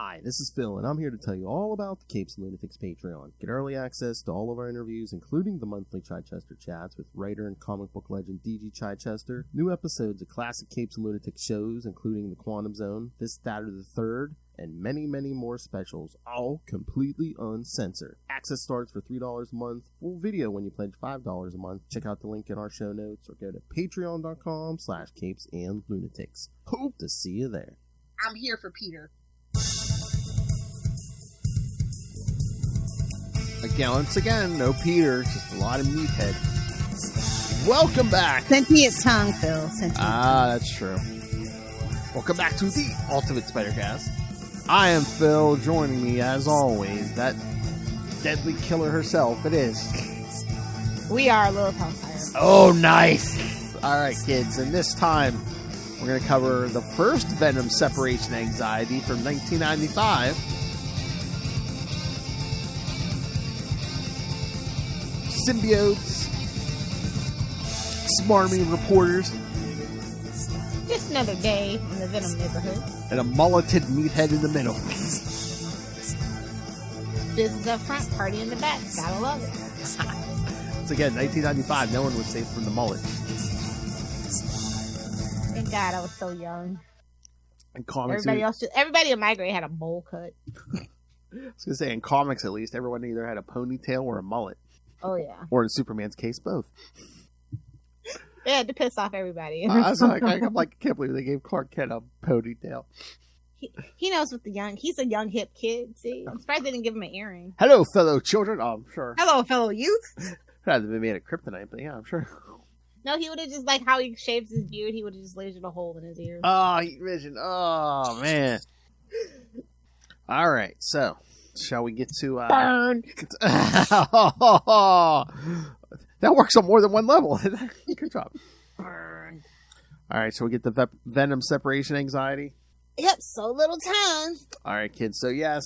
Hi, this is Phil, and I'm here to tell you all about the Capes and Lunatics Patreon. Get early access to all of our interviews, including the monthly Chichester chats with writer and comic book legend D.G. Chichester, new episodes of classic Capes and Lunatics shows, including The Quantum Zone, This, That, or the Third, and many, many more specials, all completely uncensored. Access starts for $3 a month, full video when you pledge $5 a month. Check out the link in our show notes, or go to patreon.com/CapesandLunatics. Hope to see you there. I'm here for Peter. Once again, no Peter, just a lot of meathead. Welcome back. Sentient tongue, Phil. That's true. Welcome back to the Ultimate Spider-Cast. I am Phil. Joining me, as always, that deadly killer herself. It is. We are Lilith Hellfire. Oh, nice. All right, kids, and this time we're going to cover the first Venom separation anxiety from 1995. Symbiotes, smarmy reporters, just another day in the Venom neighborhood, and a mulleted meathead in the middle. Business up front, party in the back. Gotta love it. It's again 1995. No one was safe from the mullet. Thank God I was so young. And comics, everybody in my grade had a bowl cut. I was gonna say, in comics at least, everyone either had a ponytail or a mullet. Oh, yeah. Or in Superman's case, both. They had to piss off everybody. I'm like, I can't believe they gave Clark Kent a ponytail. He knows what he's a young, hip kid, see? I'm surprised they didn't give him an earring. Hello, fellow children. Oh, I'm sure. Hello, fellow youth. It had to be made of kryptonite, but yeah, I'm sure. No, he would have just, like how he shaves his beard, he would have just lasered a hole in his ear. Oh, heat vision. Oh, man. All right, so shall we get to burn? That works on more than one level. Good job. Burn. All right, so we get the Venom separation anxiety. Yep, so little time. All right, kids. So yes,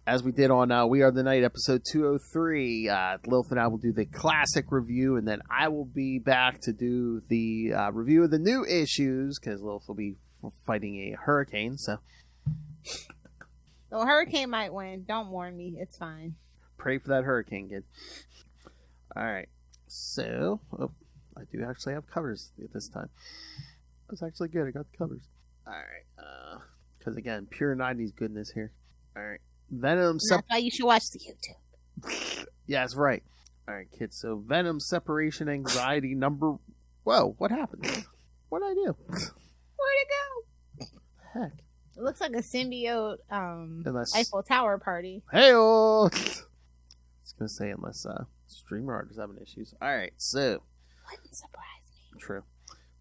as we did on We Are the Night episode 203, Lilith and I will do the classic review, and then I will be back to do the review of the new issues because Lilith will be fighting a hurricane. So. So a hurricane might win. Don't warn me. It's fine. Pray for that hurricane, kid. All right. So, I do actually have covers this time. That's actually good. I got the covers. All right. Because, again, pure 90s goodness here. All right. Venom... That's why you should watch the YouTube. Yeah, that's right. All right, kids. So, Venom separation anxiety number... Whoa, what happened? What did I do? Where'd it go? Heck. It looks like a symbiote Eiffel Tower party. Hey-oh! I was going to say, unless StreamYard is having issues. All right, so... Wouldn't surprise me. True.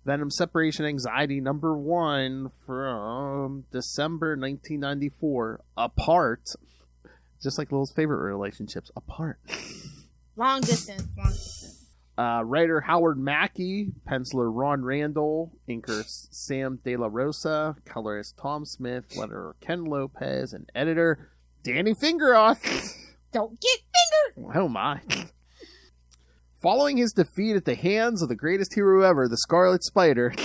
Venom separation anxiety number 1 from December 1994. Apart. Just like Lil's favorite relationships. Apart. Long distance. Writer Howard Mackey, penciler Ron Randall, inker Sam De La Rosa, colorist Tom Smith, letterer Ken Lopez, and editor Danny Fingeroth. Don't get fingered! Oh my. Following his defeat at the hands of the greatest hero ever, the Scarlet Spider.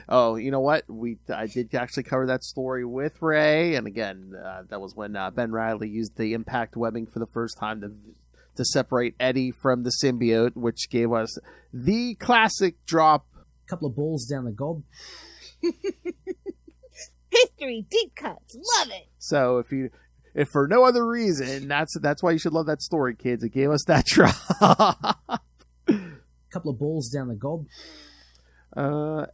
Oh, you know what? I did actually cover that story with Ray, and again, that was when Ben Riley used the impact webbing for the first time to separate Eddie from the symbiote, which gave us the classic drop. A couple of bowls down the gob. History, deep cuts, love it. So if for no other reason, that's why you should love that story, kids. It gave us that drop. A couple of bowls down the gob.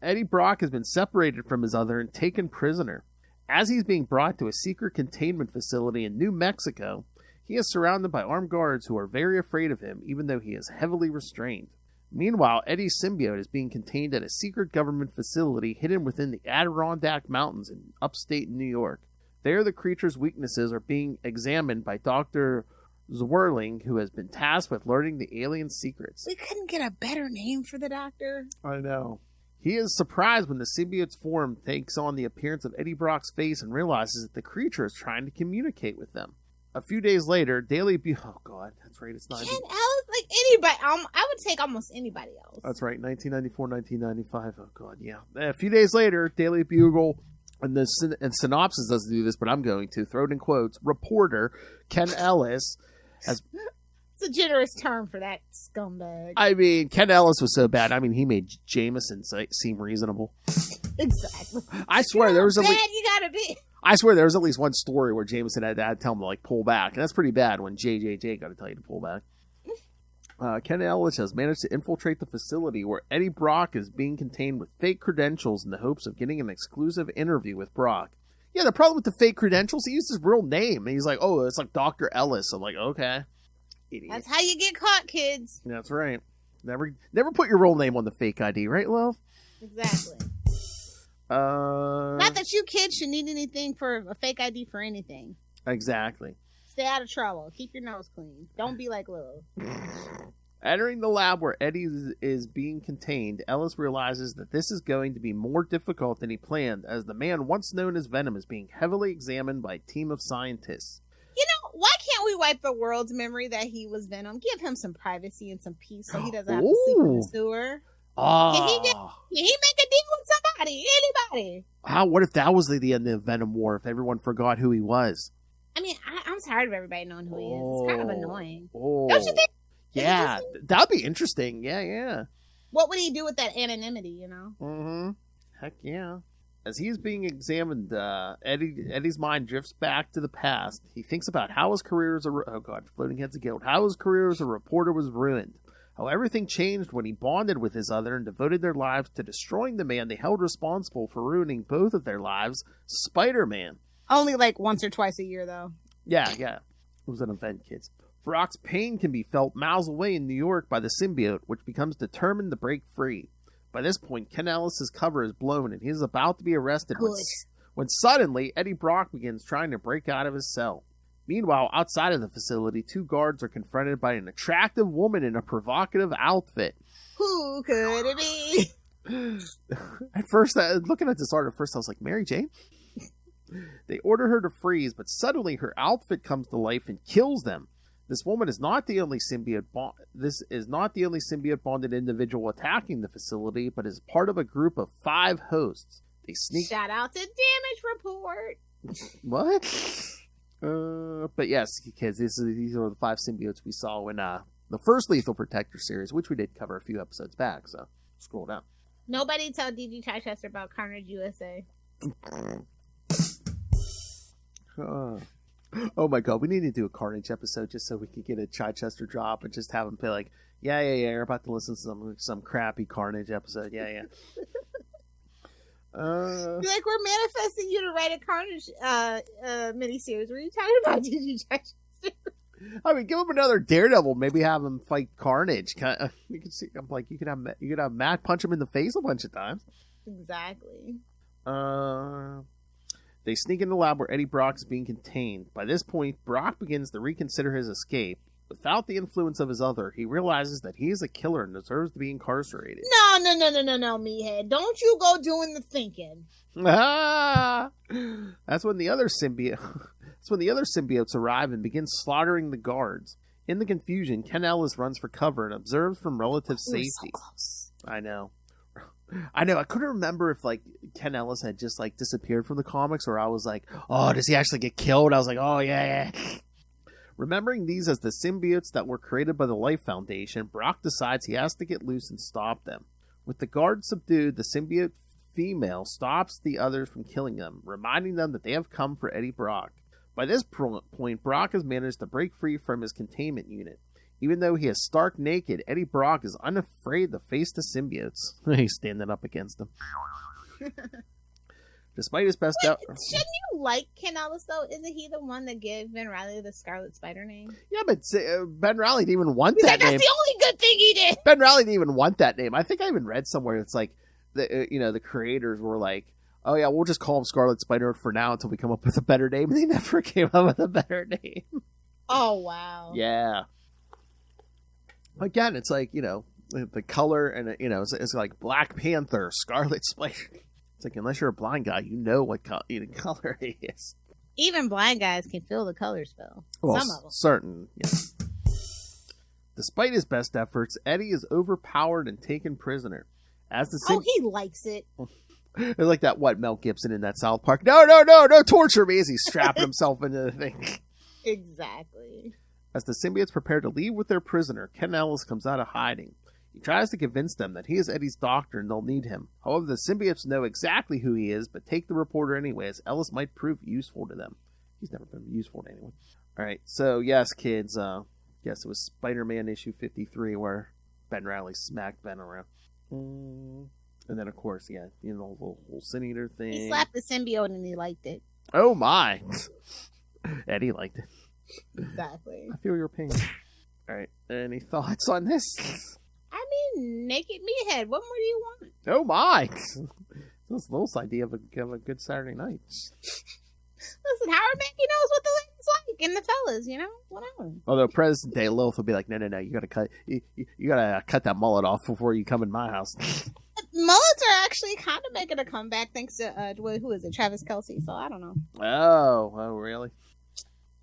Eddie Brock has been separated from his other and taken prisoner. As he's being brought to a secret containment facility in New Mexico, he is surrounded by armed guards who are very afraid of him, even though he is heavily restrained. Meanwhile, Eddie's symbiote is being contained at a secret government facility hidden within the Adirondack Mountains in upstate New York. There, the creature's weaknesses are being examined by Dr. Zwirling, who has been tasked with learning the alien secrets. We couldn't get a better name for the doctor. I know. He is surprised when the symbiote's form takes on the appearance of Eddie Brock's face and realizes that the creature is trying to communicate with them. A few days later, oh god, that's right, it's not. Ken Ellis Like anybody, I would take almost anybody else. That's right, 1994, 1995. Oh, God, yeah. A few days later, Daily Bugle, and Synopsis doesn't do this, but I'm going to, throw it in quotes, reporter Ken Ellis has... It's a generous term for that scumbag. I mean, Ken Ellis was so bad. I mean, he made Jameson seem reasonable. Exactly. I swear there was bad you gotta be. I swear there was at least one story where Jameson had to tell him to like pull back, and that's pretty bad when JJJ got to tell you to pull back. Ken Ellis has managed to infiltrate the facility where Eddie Brock is being contained with fake credentials in the hopes of getting an exclusive interview with Brock. Yeah, the problem with the fake credentials, he used his real name, and he's like, "Oh, it's like Dr. Ellis." I'm like, "Okay." Idiot. That's how you get caught, kids. That's right. Never put your real name on the fake ID, right, love? Exactly. Not that you kids should need anything for a fake ID for anything. Exactly. Stay out of trouble. Keep your nose clean. Don't be like Lilith. Entering the lab where Eddie is being contained, Ellis realizes that this is going to be more difficult than he planned, as the man once known as Venom is being heavily examined by a team of scientists. You know, why can't we wipe the world's memory that he was Venom? Give him some privacy and some peace so he doesn't have to sleep in the sewer. Can he make a deal with somebody? Anybody? What if that was the end of Venom War, if everyone forgot who he was? I mean, I'm tired of everybody knowing who he is. It's kind of annoying. Don't you think? Yeah, that'd be interesting. Yeah. What would he do with that anonymity, you know? Mm-hmm. Heck yeah. As he's being examined, Eddie's mind drifts back to the past. He thinks about how his career as floating heads of guilt. How his career as a reporter was ruined. How everything changed when he bonded with his other and devoted their lives to destroying the man they held responsible for ruining both of their lives, Spider-Man. Only like once or twice a year, though. Yeah. It was an event, kids. Brock's pain can be felt miles away in New York by the symbiote, which becomes determined to break free. By this point, Ken Ellis' cover is blown, and he is about to be arrested when suddenly Eddie Brock begins trying to break out of his cell. Meanwhile, outside of the facility, two guards are confronted by an attractive woman in a provocative outfit. Who could it be? At first, looking at this art, I was like, Mary Jane? They order her to freeze, but suddenly her outfit comes to life and kills them. This woman is not the only symbiote bonded individual attacking the facility, but is part of a group of 5 hosts. They sneak. Shout out to Damage Report. What? But yes, kids, these are the 5 symbiotes we saw in the first Lethal Protector series, which we did cover a few episodes back. So scroll down. Nobody tell DG Chichester about Carnage USA. Oh my God, we need to do a Carnage episode just so we could get a Chichester drop and just have him be like, yeah, you're about to listen to some crappy Carnage episode. Yeah. Like, we're manifesting you to write a Carnage miniseries. What are you talking about, DG Chichester? I mean, give him another Daredevil. Maybe have him fight Carnage. You can see. I'm like, you could have Matt punch him in the face a bunch of times. Exactly. They sneak in the lab where Eddie Brock is being contained. By this point, Brock begins to reconsider his escape. Without the influence of his other, he realizes that he is a killer and deserves to be incarcerated. No, meathead. Don't you go doing the thinking. That's when the other symbiotes arrive and begin slaughtering the guards. In the confusion, Ken Ellis runs for cover and observes from relative safety. So close. I know. I couldn't remember if Ken Ellis had just disappeared from the comics, or I was like, oh, does he actually get killed? I was like, oh yeah. Remembering these as the symbiotes that were created by the Life Foundation, Brock decides he has to get loose and stop them. With the guards subdued, the symbiote female stops the others from killing them, reminding them that they have come for Eddie Brock. By this point, Brock has managed to break free from his containment unit. Even though he is stark naked, Eddie Brock is unafraid to face the symbiotes. He's standing up against them. Despite his best shouldn't you like Ken Ellis, though? Isn't he the one that gave Ben Reilly the Scarlet Spider name? Yeah, but Ben Reilly didn't even want that name. That's the only good thing he did. Ben Reilly didn't even want that name. I think I even read somewhere it's like, the creators were like, oh yeah, we'll just call him Scarlet Spider for now until we come up with a better name. And they never came up with a better name. Oh, wow. Yeah. Again, it's like, the color and, it's like Black Panther, Scarlet Spider. It's like, unless you're a blind guy, you know what color it is. Even blind guys can feel the color spell. Well, some of them. Certain, yeah. Despite his best efforts, Eddie is overpowered and taken prisoner. He likes it. It's like that, Mel Gibson in that South Park. No, torture me, as he's strapping himself into the thing. Exactly. As the symbiotes prepare to leave with their prisoner, Ken Ellis comes out of hiding. He tries to convince them that he is Eddie's doctor and they'll need him. However, the symbiotes know exactly who he is, but take the reporter anyway, as Ellis might prove useful to them. He's never been useful to anyone. Alright, so yes, kids, yes, it was Spider-Man issue 53 where Ben Reilly smacked Venom around. And then, of course, the whole Sin Eater thing. He slapped the symbiote and he liked it. Oh, my. Eddie liked it. Exactly. I feel your pain. All right. Any thoughts on this? I mean, naked meathead. What more do you want? Oh, my. That's Lilith's idea of a good Saturday night. Listen, Howard Mackey knows what the ladies like and the fellas, whatever. Although present day Lilith will be like, no, you gotta cut, you gotta cut that mullet off before you come in my house. Mullets are actually kind of making a comeback thanks to who is it, Travis Kelce? So I don't know. Oh, really?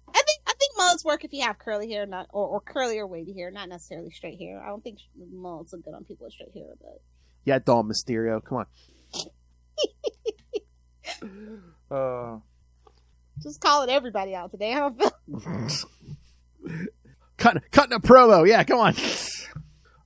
I think mullets work if you have curly hair, or curly or wavy hair, not necessarily straight hair. I don't think mullets look good on people with straight hair, but yeah, Dom Mysterio, come on. Just calling everybody out today. I don't feel cutting a promo. Yeah, come on.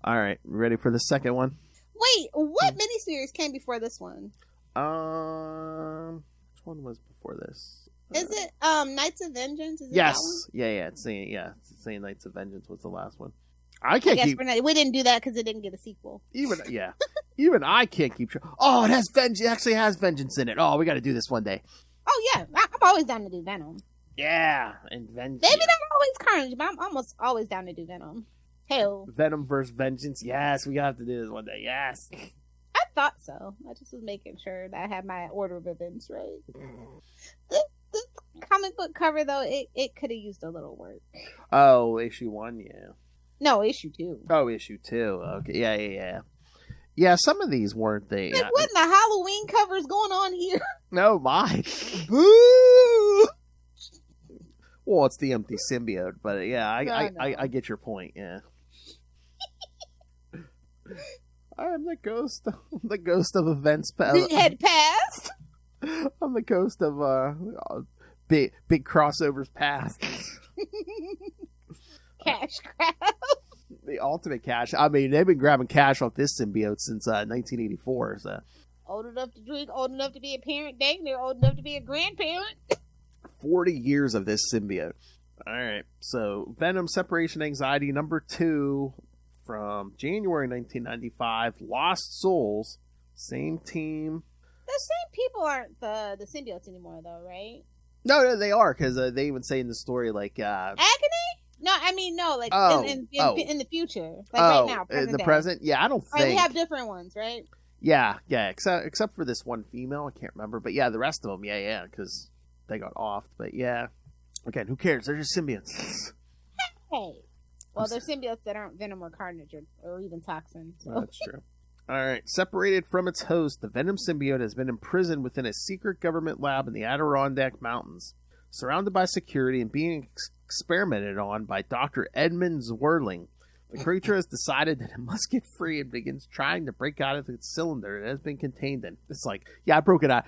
All right, ready for the second one? Wait, what miniseries came before this one? Which one was before this? Is it Knights of Vengeance? Is it yes. That one? Yeah. It's saying Knights of Vengeance was the last one. I guess we didn't do that because it didn't get a sequel. Even I can't keep track. Oh, it has Vengeance. It actually has Vengeance in it. Oh, we got to do this one day. Oh yeah, I'm always down to do Venom. Yeah, and Vengeance. Maybe not always Carnage, but I'm almost always down to do Venom. Hell, Venom versus Vengeance. Yes, we have to do this one day. Yes. I thought so. I just was making sure that I had my order of events right. The comic book cover though, it could have used a little work. Oh, issue 1, yeah. No, issue 2. Oh, issue 2. Okay, yeah. Yeah, some of these weren't they. Like, what in the Halloween covers going on here? No, my. Boo! Well, it's the empty symbiote, but yeah, I get your point. Yeah. I'm the ghost. The ghost of events past. Head past. I'm the ghost of big crossovers past. Cash grab. The ultimate cash. I mean, they've been grabbing cash off this symbiote since 1984. So. Old enough to drink, old enough to be a parent, dang, they're old enough to be a grandparent. 40 years of this symbiote. All right. So, Venom Separation Anxiety number 2 from January 1995. Lost Souls. Same team. The same people aren't the symbiotes anymore, though, right? No, they are, because they even say in the story, like... Agony? No, I mean, no, like in the future. Like right now, present in the day. Present? Yeah, I don't think... Right, we have different ones, right? Yeah, except for this one female, I can't remember. But yeah, the rest of them, yeah, because they got offed. But yeah, again, who cares? They're just symbiotes. Hey, well, they're symbiotes that aren't Venom or Carnage or even Toxin. So. That's true. All right, separated from its host, the Venom symbiote has been imprisoned within a secret government lab in the Adirondack Mountains, surrounded by security and being experimented on by Dr. Edmund Zwirling. The creature has decided that it must get free and begins trying to break out of its cylinder it has been contained in. It's like, yeah, I broke it out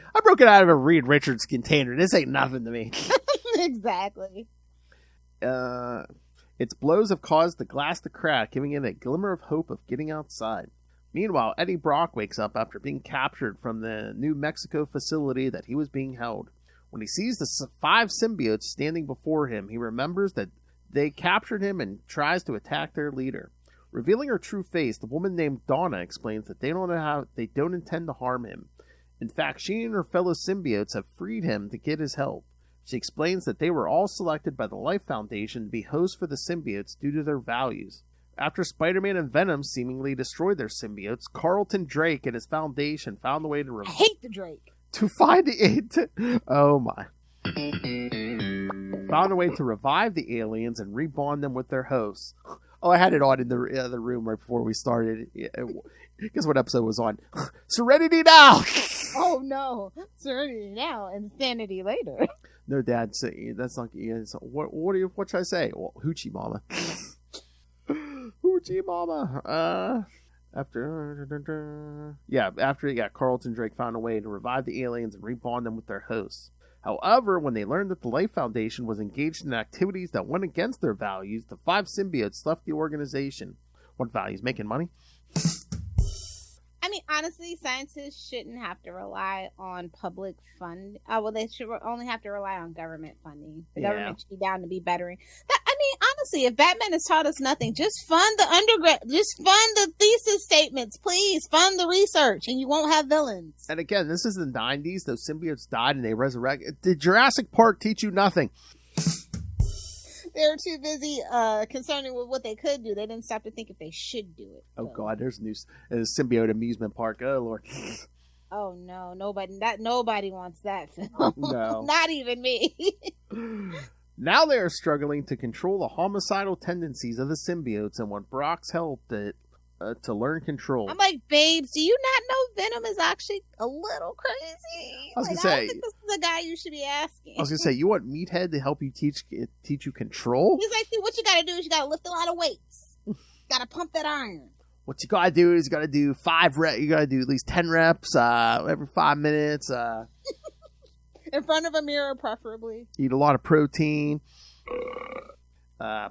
of a Reed Richards container. This ain't nothing to me. Exactly. Its blows have caused the glass to crack, giving it a glimmer of hope of getting outside. Meanwhile, Eddie Brock wakes up after being captured from the New Mexico facility that he was being held. When he sees the 5 symbiotes standing before him, he remembers that they captured him and tries to attack their leader. Revealing her true face, the woman named Donna explains that they don't intend to harm him. In fact, she and her fellow symbiotes have freed him to get his help. She explains that they were all selected by the Life Foundation to be hosts for the symbiotes due to their values. After Spider-Man and Venom seemingly destroyed their symbiotes, Carlton Drake and his foundation found a way to I hate the Drake. To find the oh my. Found a way to revive the aliens and rebond them with their hosts. Oh, I had it on in the other room right before we started. Guess what episode was on? Serenity Now! Oh no. Serenity Now, Insanity Later. No, Dad, that's not... What should I say? Well, Hoochie Mama. Gee, mama. After Carlton Drake found a way to revive the aliens and rebond them with their hosts. However, when they learned that the Life Foundation was engaged in activities that went against their values, the 5 symbiotes left the organization. What values? Making money? I mean, honestly, scientists shouldn't have to rely on public fund. Well, they should only have to rely on government funding. The government should be down to be bettering. Honestly, if Batman has taught us nothing, just fund the undergrad, just fund the thesis statements, please. Fund the research, and you won't have villains. And again, this is the 90s. Those symbiotes died, and they resurrected. Did Jurassic Park teach you nothing? They were too busy concerning with what they could do. They didn't stop to think if they should do it. Oh, God, there's a new symbiote amusement park. Oh, Lord. Oh, no. Nobody wants that film. No. Not even me. Now they are struggling to control the homicidal tendencies of the symbiotes and want Brock's help to learn control. I'm like, babes, do you not know Venom is actually a little crazy? I was going to say, I don't think this is the guy you should be asking. I was going to say, you want Meathead to help you teach you control? He's like, see, what you got to do is you got to lift a lot of weights. Got to pump that iron. What you got to do is you got to do 5 reps. You got to do at least 10 reps every 5 minutes. In front of a mirror, preferably. Eat a lot of protein.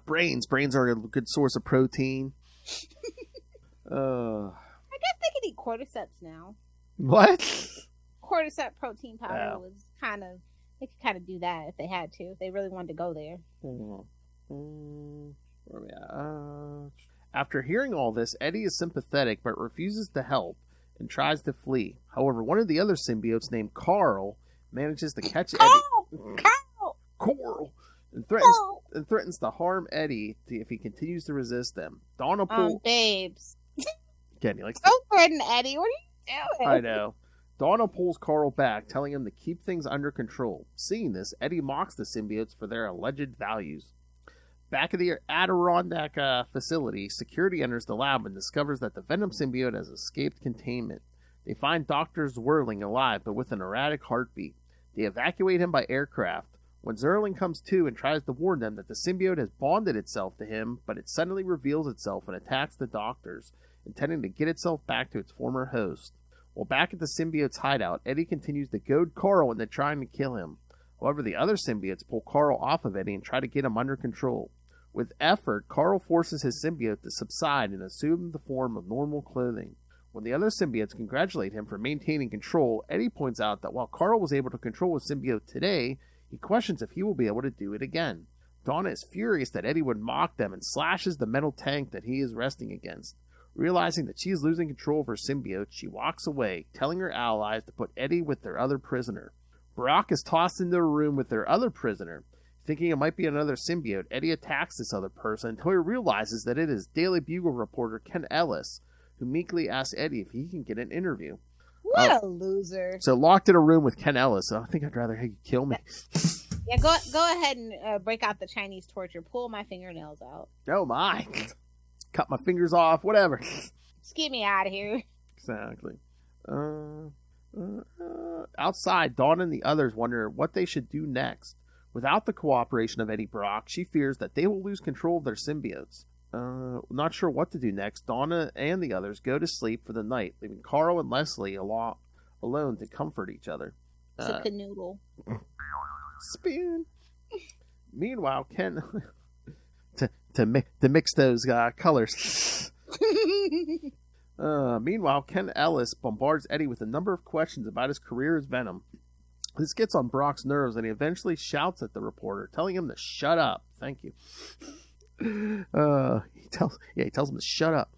Brains are a good source of protein. I guess they could eat cordyceps now. What? Cordyceps protein powder was kind of... They could kind of do that if they had to. If they really wanted to go there. Where are we at? After hearing all this, Eddie is sympathetic but refuses to help and tries to flee. However, one of the other symbiotes named Carl manages to catch Eddie. Carl! And threatens to harm Eddie if he continues to resist them. Donna pulls... babes. Again, he likes Don't threaten Eddie. What are you doing? I know. Donna pulls Carl back, telling him to keep things under control. Seeing this, Eddie mocks the symbiotes for their alleged values. Back at the Adirondack facility, security enters the lab and discovers that the Venom symbiote has escaped containment. They find Dr. Zwirling alive, but with an erratic heartbeat. They evacuate him by aircraft. When Zwirling comes to and tries to warn them that the symbiote has bonded itself to him, but it suddenly reveals itself and attacks the doctors, intending to get itself back to its former host. While back at the symbiote's hideout, Eddie continues to goad Carl into trying to kill him. However, the other symbiotes pull Carl off of Eddie and try to get him under control. With effort, Carl forces his symbiote to subside and assume the form of normal clothing. When the other symbiotes congratulate him for maintaining control, Eddie points out that while Carl was able to control his symbiote today, he questions if he will be able to do it again. Donna is furious that Eddie would mock them and slashes the metal tank that he is resting against. Realizing that she is losing control of her symbiote, she walks away, telling her allies to put Eddie with their other prisoner. Brock is tossed into a room with their other prisoner. Thinking it might be another symbiote, Eddie attacks this other person until he realizes that it is Daily Bugle reporter Ken Ellis, who meekly asks Eddie if he can get an interview. What a loser. So locked in a room with Ken Ellis. I think I'd rather have you kill me. Yeah, go ahead and break out the Chinese torture. Pull my fingernails out. Oh my. Cut my fingers off, whatever. Just get me out of here. Exactly. Outside, Dawn and the others wonder what they should do next. Without the cooperation of Eddie Brock, she fears that they will lose control of their symbiotes. Not sure what to do next, Donna and the others go to sleep for the night, leaving Carl and Leslie alone to comfort each other. Canoodle. Spoon. Meanwhile, Ken... to mix those colors. Meanwhile, Ken Ellis bombards Eddie with a number of questions about his career as Venom. This gets on Brock's nerves, and he eventually shouts at the reporter, telling him to shut up. Thank you. He tells him to shut up.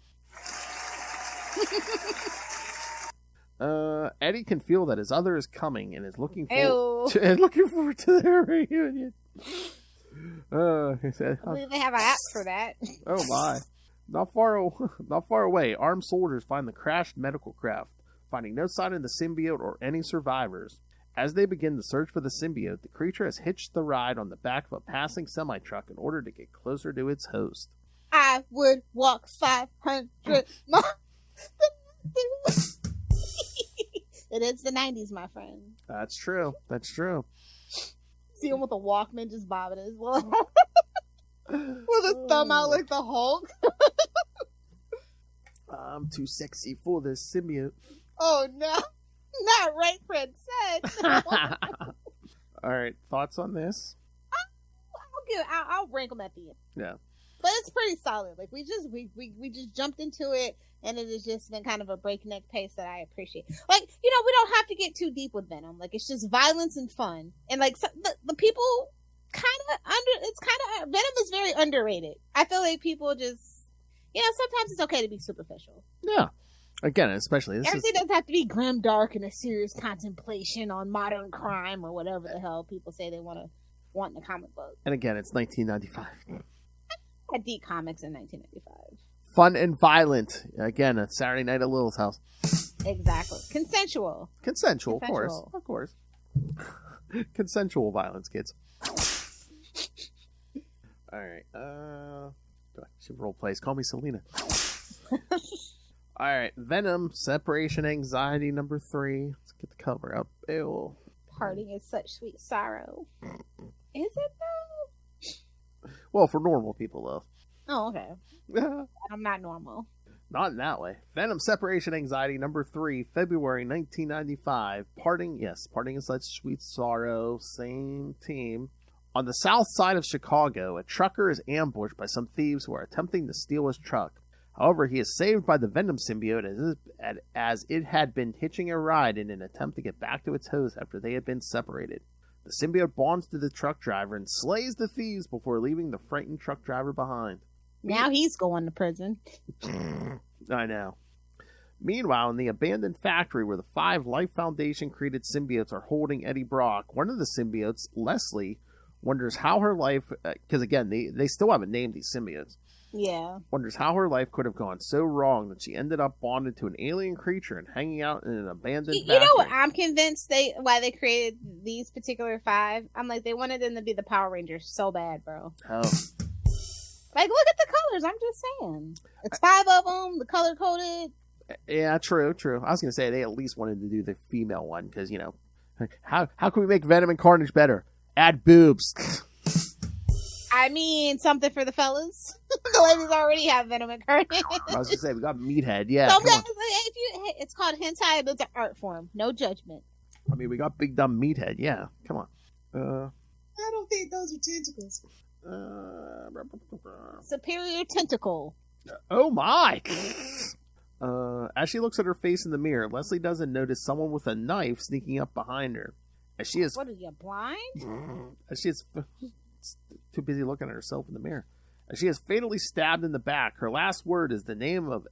Eddie can feel that his other is coming and is looking forward to their reunion. He said, I believe they have an app for that. Oh my. Not far away, armed soldiers find the crashed medical craft, finding no sign of the symbiote or any survivors. As they begin to search for the symbiote, the creature has hitched the ride on the back of a passing semi-truck in order to get closer to its host. I would walk 500 miles. It is the 90s, my friend. That's true. See him with a Walkman just bobbing his little with his thumb out like the Hulk. I'm too sexy for this symbiote. Oh, no. Not right, Princess. All right, thoughts on this? I'll rank them at the end. Yeah. But it's pretty solid. Like, we just jumped into it, and it has just been kind of a breakneck pace that I appreciate. Like, we don't have to get too deep with Venom. Like, it's just violence and fun. And, like, so the people Venom is very underrated. I feel like people just, sometimes it's okay to be superficial. Yeah. Again, especially everything doesn't have to be grim, dark, and a serious contemplation on modern crime or whatever the hell people say they want in a comic book. And again, it's 1995. I had deep comics in 1995. Fun and violent. Again, a Saturday night at Lilith's house. Exactly. Consensual, of course. Consensual violence, kids. All right. Should role plays. Call me Selena. All right. Venom, separation anxiety number 3. Let's get the cover up. Ew. Parting is such sweet sorrow. Is it though? Well, for normal people, though. Oh, okay. I'm not normal. Not in that way. Venom separation anxiety number 3, February 1995. Parting is such sweet sorrow. Same team. On the south side of Chicago, a trucker is ambushed by some thieves who are attempting to steal his truck. However, he is saved by the Venom symbiote as it had been hitching a ride in an attempt to get back to its host after they had been separated. The symbiote bonds to the truck driver and slays the thieves before leaving the frightened truck driver behind. Now he's going to prison. I know. Meanwhile, in the abandoned factory where the 5 Life Foundation created symbiotes are holding Eddie Brock, one of the symbiotes, Leslie, wonders how her life, because again, they still haven't named these symbiotes. Yeah. Wonders how her life could have gone so wrong that she ended up bonded to an alien creature and hanging out in an abandoned factory. You know what? I'm convinced why they created these particular 5. I'm like, they wanted them to be the Power Rangers so bad, bro. Oh. Like, look at the colors. I'm just saying. It's 5 of them, the color coded. Yeah, true. I was going to say they at least wanted to do the female one because, how can we make Venom and Carnage better? Add boobs. I mean, something for the fellas. The ladies already have Venom and Carnage. I was going to say, we got Meathead, yeah. So it's called hentai, but it's an art form. No judgment. I mean, we got Big Dumb Meathead, yeah. Come on. I don't think those are tentacles. Superior tentacle. Oh my! As she looks at her face in the mirror, Leslie doesn't notice someone with a knife sneaking up behind her. As she is, what are you, blind? As she is too busy looking at herself in the mirror. As she is fatally stabbed in the back, her last word is the name of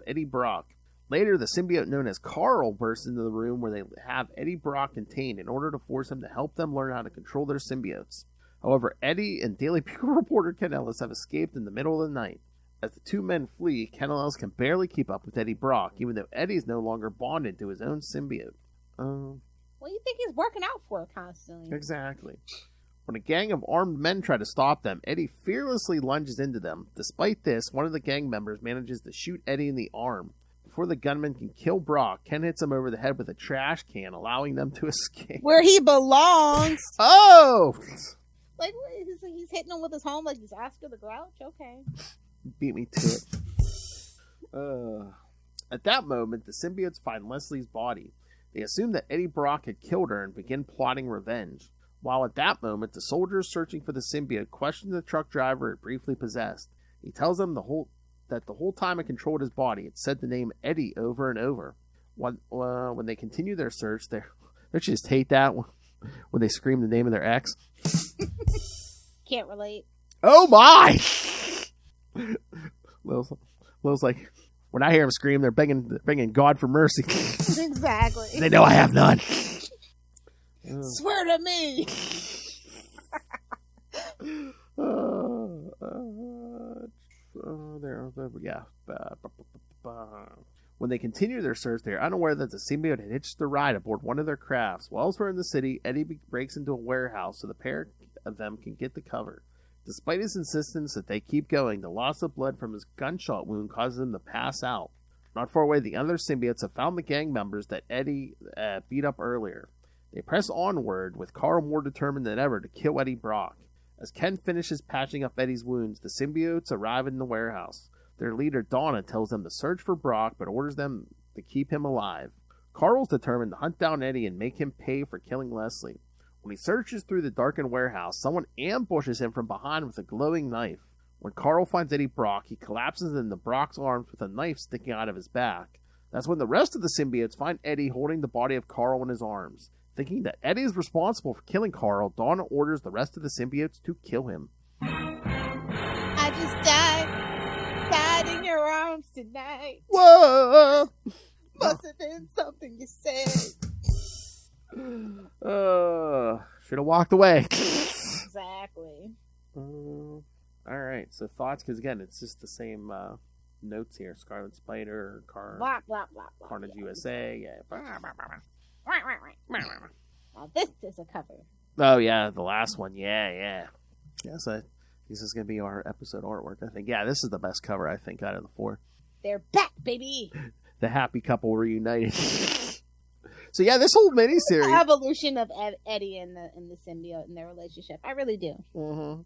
Eddie Brock. Later, the symbiote known as Carl bursts into the room where they have Eddie Brock contained in order to force him to help them learn how to control their symbiotes. However, Eddie and Daily Bugle reporter Ken Ellis have escaped in the middle of the night. As the 2 men flee, Ken Ellis can barely keep up with Eddie Brock, even though Eddie is no longer bonded to his own symbiote. What do you think he's working out for constantly? Exactly. When a gang of armed men try to stop them, Eddie fearlessly lunges into them. Despite this, one of the gang members manages to shoot Eddie in the arm. Before the gunman can kill Brock, Ken hits him over the head with a trash can, allowing them to escape. Where he belongs. Oh! Like, he's hitting him with his home like he's Oscar the Grouch? Okay. Beat me to it. At that moment, the symbiotes find Leslie's body. They assume that Eddie Brock had killed her and begin plotting revenge. While at that moment, the soldiers searching for the symbiote question the truck driver it briefly possessed. He tells them that the whole time it controlled his body, it said the name Eddie over and over. When they continue their search, they just hate that when they scream the name of their ex. Can't relate. Oh my! Lil's like, when I hear him scream, they're begging God for mercy. Exactly. They know I have none. Swear to me. When they continue their search, they are unaware that the symbiote had hitched the ride aboard one of their crafts. While elsewhere in the city, Eddie breaks into a warehouse so the pair of them can get the cover. Despite his insistence that they keep going, the loss of blood from his gunshot wound causes him to pass out. Not far away, the other symbiotes have found the gang members that Eddie beat up earlier. They press onward, with Carl more determined than ever to kill Eddie Brock. As Ken finishes patching up Eddie's wounds, the symbiotes arrive in the warehouse. Their leader, Donna, tells them to search for Brock, but orders them to keep him alive. Carl's determined to hunt down Eddie and make him pay for killing Leslie. When he searches through the darkened warehouse, someone ambushes him from behind with a glowing knife. When Carl finds Eddie Brock, he collapses into Brock's arms with a knife sticking out of his back. That's when the rest of the symbiotes find Eddie holding the body of Carl in his arms. Thinking that Eddie is responsible for killing Carl, Donna orders the rest of the symbiotes to kill him. I just died in your arms tonight. Whoa! Must have been something you said. Should have walked away. Exactly. All right. So thoughts, because again, it's just the same notes here. Scarlet Spider, Blah, blah, blah, blah. Carnage USA. Yeah. Right. Now this is a cover. Oh yeah, the last one. Yeah. So this is gonna be our episode artwork, I think. Yeah, this is the best cover I think out of the 4. They're back, baby. The happy couple reunited. So yeah, this whole miniseries, the evolution of Eddie and the symbiote and their relationship. I really do. Mm-hmm.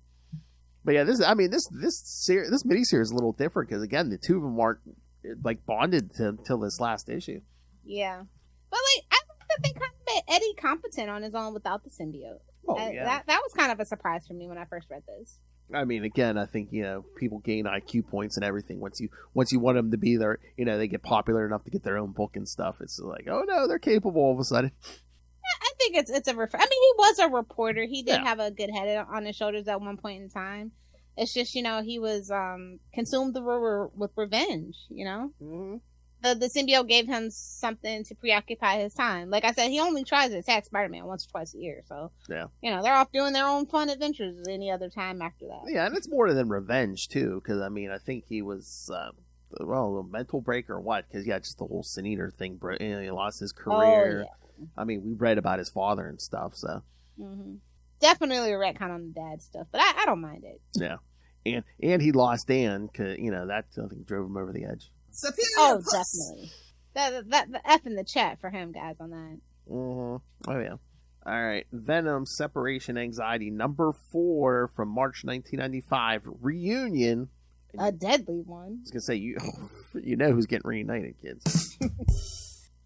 But yeah, this miniseries is a little different because again, the two of them aren't like bonded until this last issue. Yeah, but like I think that they kind of made Eddie competent on his own without the symbiote. Oh yeah, that was kind of a surprise for me when I first read this. I mean, again, I think people gain IQ points and everything once you want them to be there. They get popular enough to get their own book and stuff. It's like, oh no, they're capable all of a sudden. I think it's a I mean, he was a reporter. He did have a good head on his shoulders at one point in time. It's just he was consumed with revenge. Mm-hmm. The symbiote gave him something to preoccupy his time. Like I said, he only tries to attack Spider-Man once or twice a year. So, yeah, they're off doing their own fun adventures any other time after that. Yeah, and it's more than revenge, too, because, I mean, I think he was, a mental break or what, because, just the whole Sin Eater thing, he lost his career. Oh, yeah. I mean, we read about his father and stuff, so. Mm-hmm. Definitely a retcon on the dad stuff, but I don't mind it. Yeah, and he lost Dan, because, that, I think, drove him over the edge. Superior definitely. That the F in the chat for him, guys, on that. Mm-hmm. Oh, yeah. All right. Venom Separation Anxiety number 4 from March 1995. Reunion. A deadly one. I was going to say, you know who's getting reunited, kids.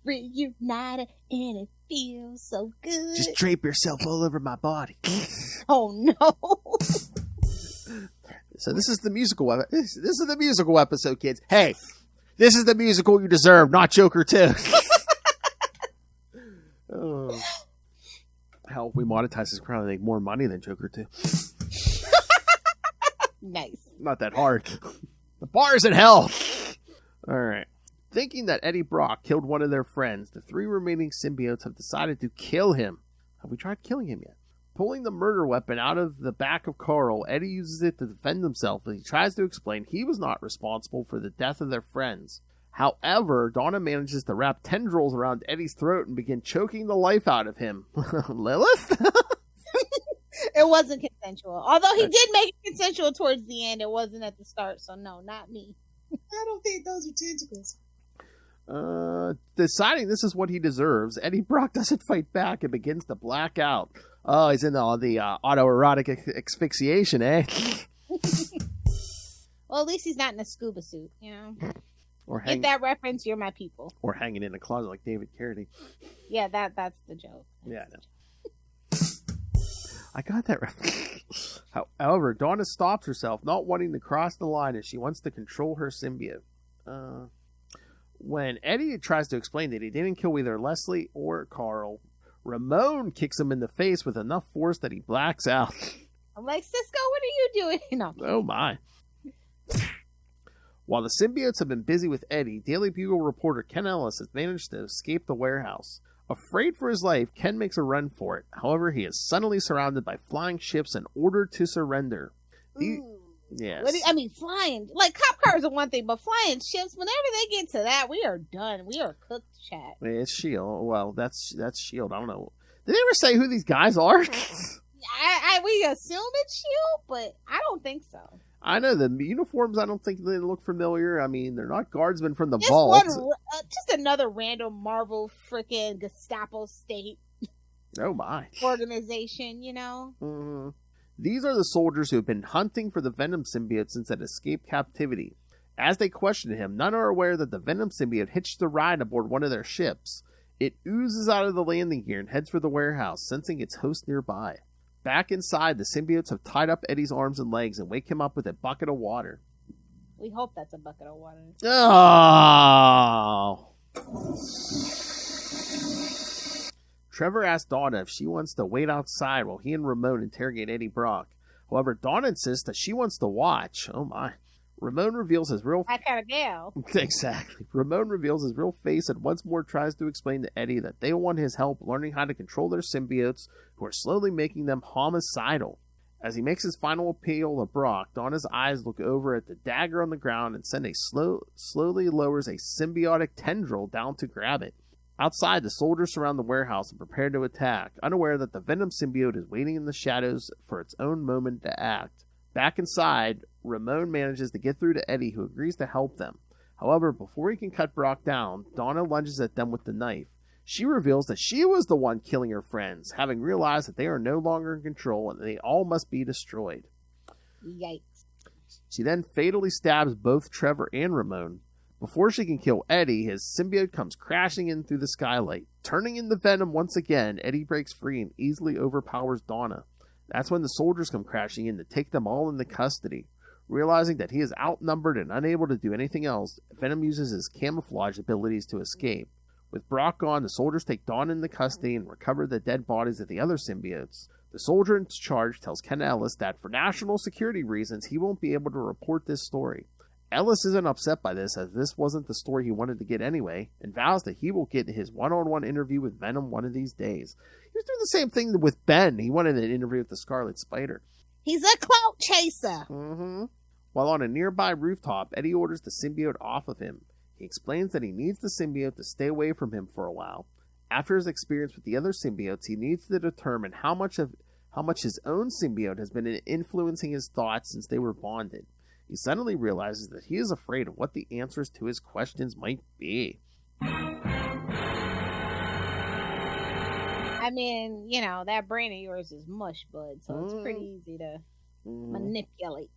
Reunited and it feels so good. Just drape yourself all over my body. Oh, no. So this is the musical this is the musical episode, kids. Hey, this is the musical you deserve, not Joker 2. Oh. Hell, if we monetize this, probably make more money than Joker 2. Nice. Not that hard. The bar's in hell. All right. Thinking that Eddie Brock killed one of their friends, the 3 remaining symbiotes have decided to kill him. Have we tried killing him yet? Pulling the murder weapon out of the back of Carl, Eddie uses it to defend himself as he tries to explain he was not responsible for the death of their friends. However, Donna manages to wrap tendrils around Eddie's throat and begin choking the life out of him. Lilith? It wasn't consensual. Although he did make it consensual towards the end, it wasn't at the start, so no, not me. I don't think those are tentacles. Deciding this is what he deserves, Eddie Brock doesn't fight back and begins to black out. Oh, he's in the autoerotic asphyxiation, eh? Well, at least he's not in a scuba suit, Or Get that reference, you're my people. Or hanging in a closet like David Carradine. Yeah, that's the joke. Yeah, I know. I got that reference. However, Donna stops herself, not wanting to cross the line as she wants to control her symbiote. When Eddie tries to explain that he didn't kill either Leslie or Carl, Ramon kicks him in the face with enough force that he blacks out. I'm like, Cisco, what are you doing? No. Oh, my. While the symbiotes have been busy with Eddie, Daily Bugle reporter Ken Ellis has managed to escape the warehouse. Afraid for his life, Ken makes a run for it. However, he is suddenly surrounded by flying ships and ordered to surrender. Yes. Flying. Like, cop cars are one thing, but flying ships, whenever they get to that, we are done. We are cooked, chat. It's S.H.I.E.L.D. Well, that's S.H.I.E.L.D. I don't know. Did they ever say who these guys are? We assume it's S.H.I.E.L.D., but I don't think so. I know the uniforms, I don't think they look familiar. I mean, they're not guardsmen from the vault. Just another random Marvel freaking Gestapo state. Oh, my. Organization, Mm-hmm. These are the soldiers who have been hunting for the Venom symbiote since it escaped captivity. As they question him, none are aware that the Venom symbiote hitched a ride aboard one of their ships. It oozes out of the landing gear and heads for the warehouse, sensing its host nearby. Back inside, the symbiotes have tied up Eddie's arms and legs and wake him up with a bucket of water. We hope that's a bucket of water. Oh! Trevor asks Donna if she wants to wait outside while he and Ramon interrogate Eddie Brock. However, Donna insists that she wants to watch. Oh my. Ramon reveals his real... That kind of gal. Exactly. Ramon reveals his real face and once more tries to explain to Eddie that they want his help learning how to control their symbiotes who are slowly making them homicidal. As he makes his final appeal to Brock, Donna's eyes look over at the dagger on the ground and send slowly lowers a symbiotic tendril down to grab it. Outside, the soldiers surround the warehouse and prepare to attack, unaware that the Venom symbiote is waiting in the shadows for its own moment to act. Back inside, Ramon manages to get through to Eddie, who agrees to help them. However, before he can cut Brock down, Donna lunges at them with the knife. She reveals that she was the one killing her friends, having realized that they are no longer in control and they all must be destroyed. Yikes. She then fatally stabs both Trevor and Ramon. Before she can kill Eddie, his symbiote comes crashing in through the skylight. Turning into Venom once again, Eddie breaks free and easily overpowers Donna. That's when the soldiers come crashing in to take them all into custody. Realizing that he is outnumbered and unable to do anything else, Venom uses his camouflage abilities to escape. With Brock gone, the soldiers take Dawn into custody and recover the dead bodies of the other symbiotes. The soldier in charge tells Ken Ellis that for national security reasons, he won't be able to report this story. Ellis isn't upset by this, as this wasn't the story he wanted to get anyway, and vows that he will get his one-on-one interview with Venom one of these days. He was doing the same thing with Ben. He wanted an interview with the Scarlet Spider. He's a clout chaser. Mm-hmm. While on a nearby rooftop, Eddie orders the symbiote off of him. He explains that he needs the symbiote to stay away from him for a while. After his experience with the other symbiotes, he needs to determine how much his own symbiote has been influencing his thoughts since they were bonded. He suddenly realizes that he is afraid of what the answers to his questions might be. I mean, you know, that brain of yours is mush, bud, so it's pretty easy to manipulate.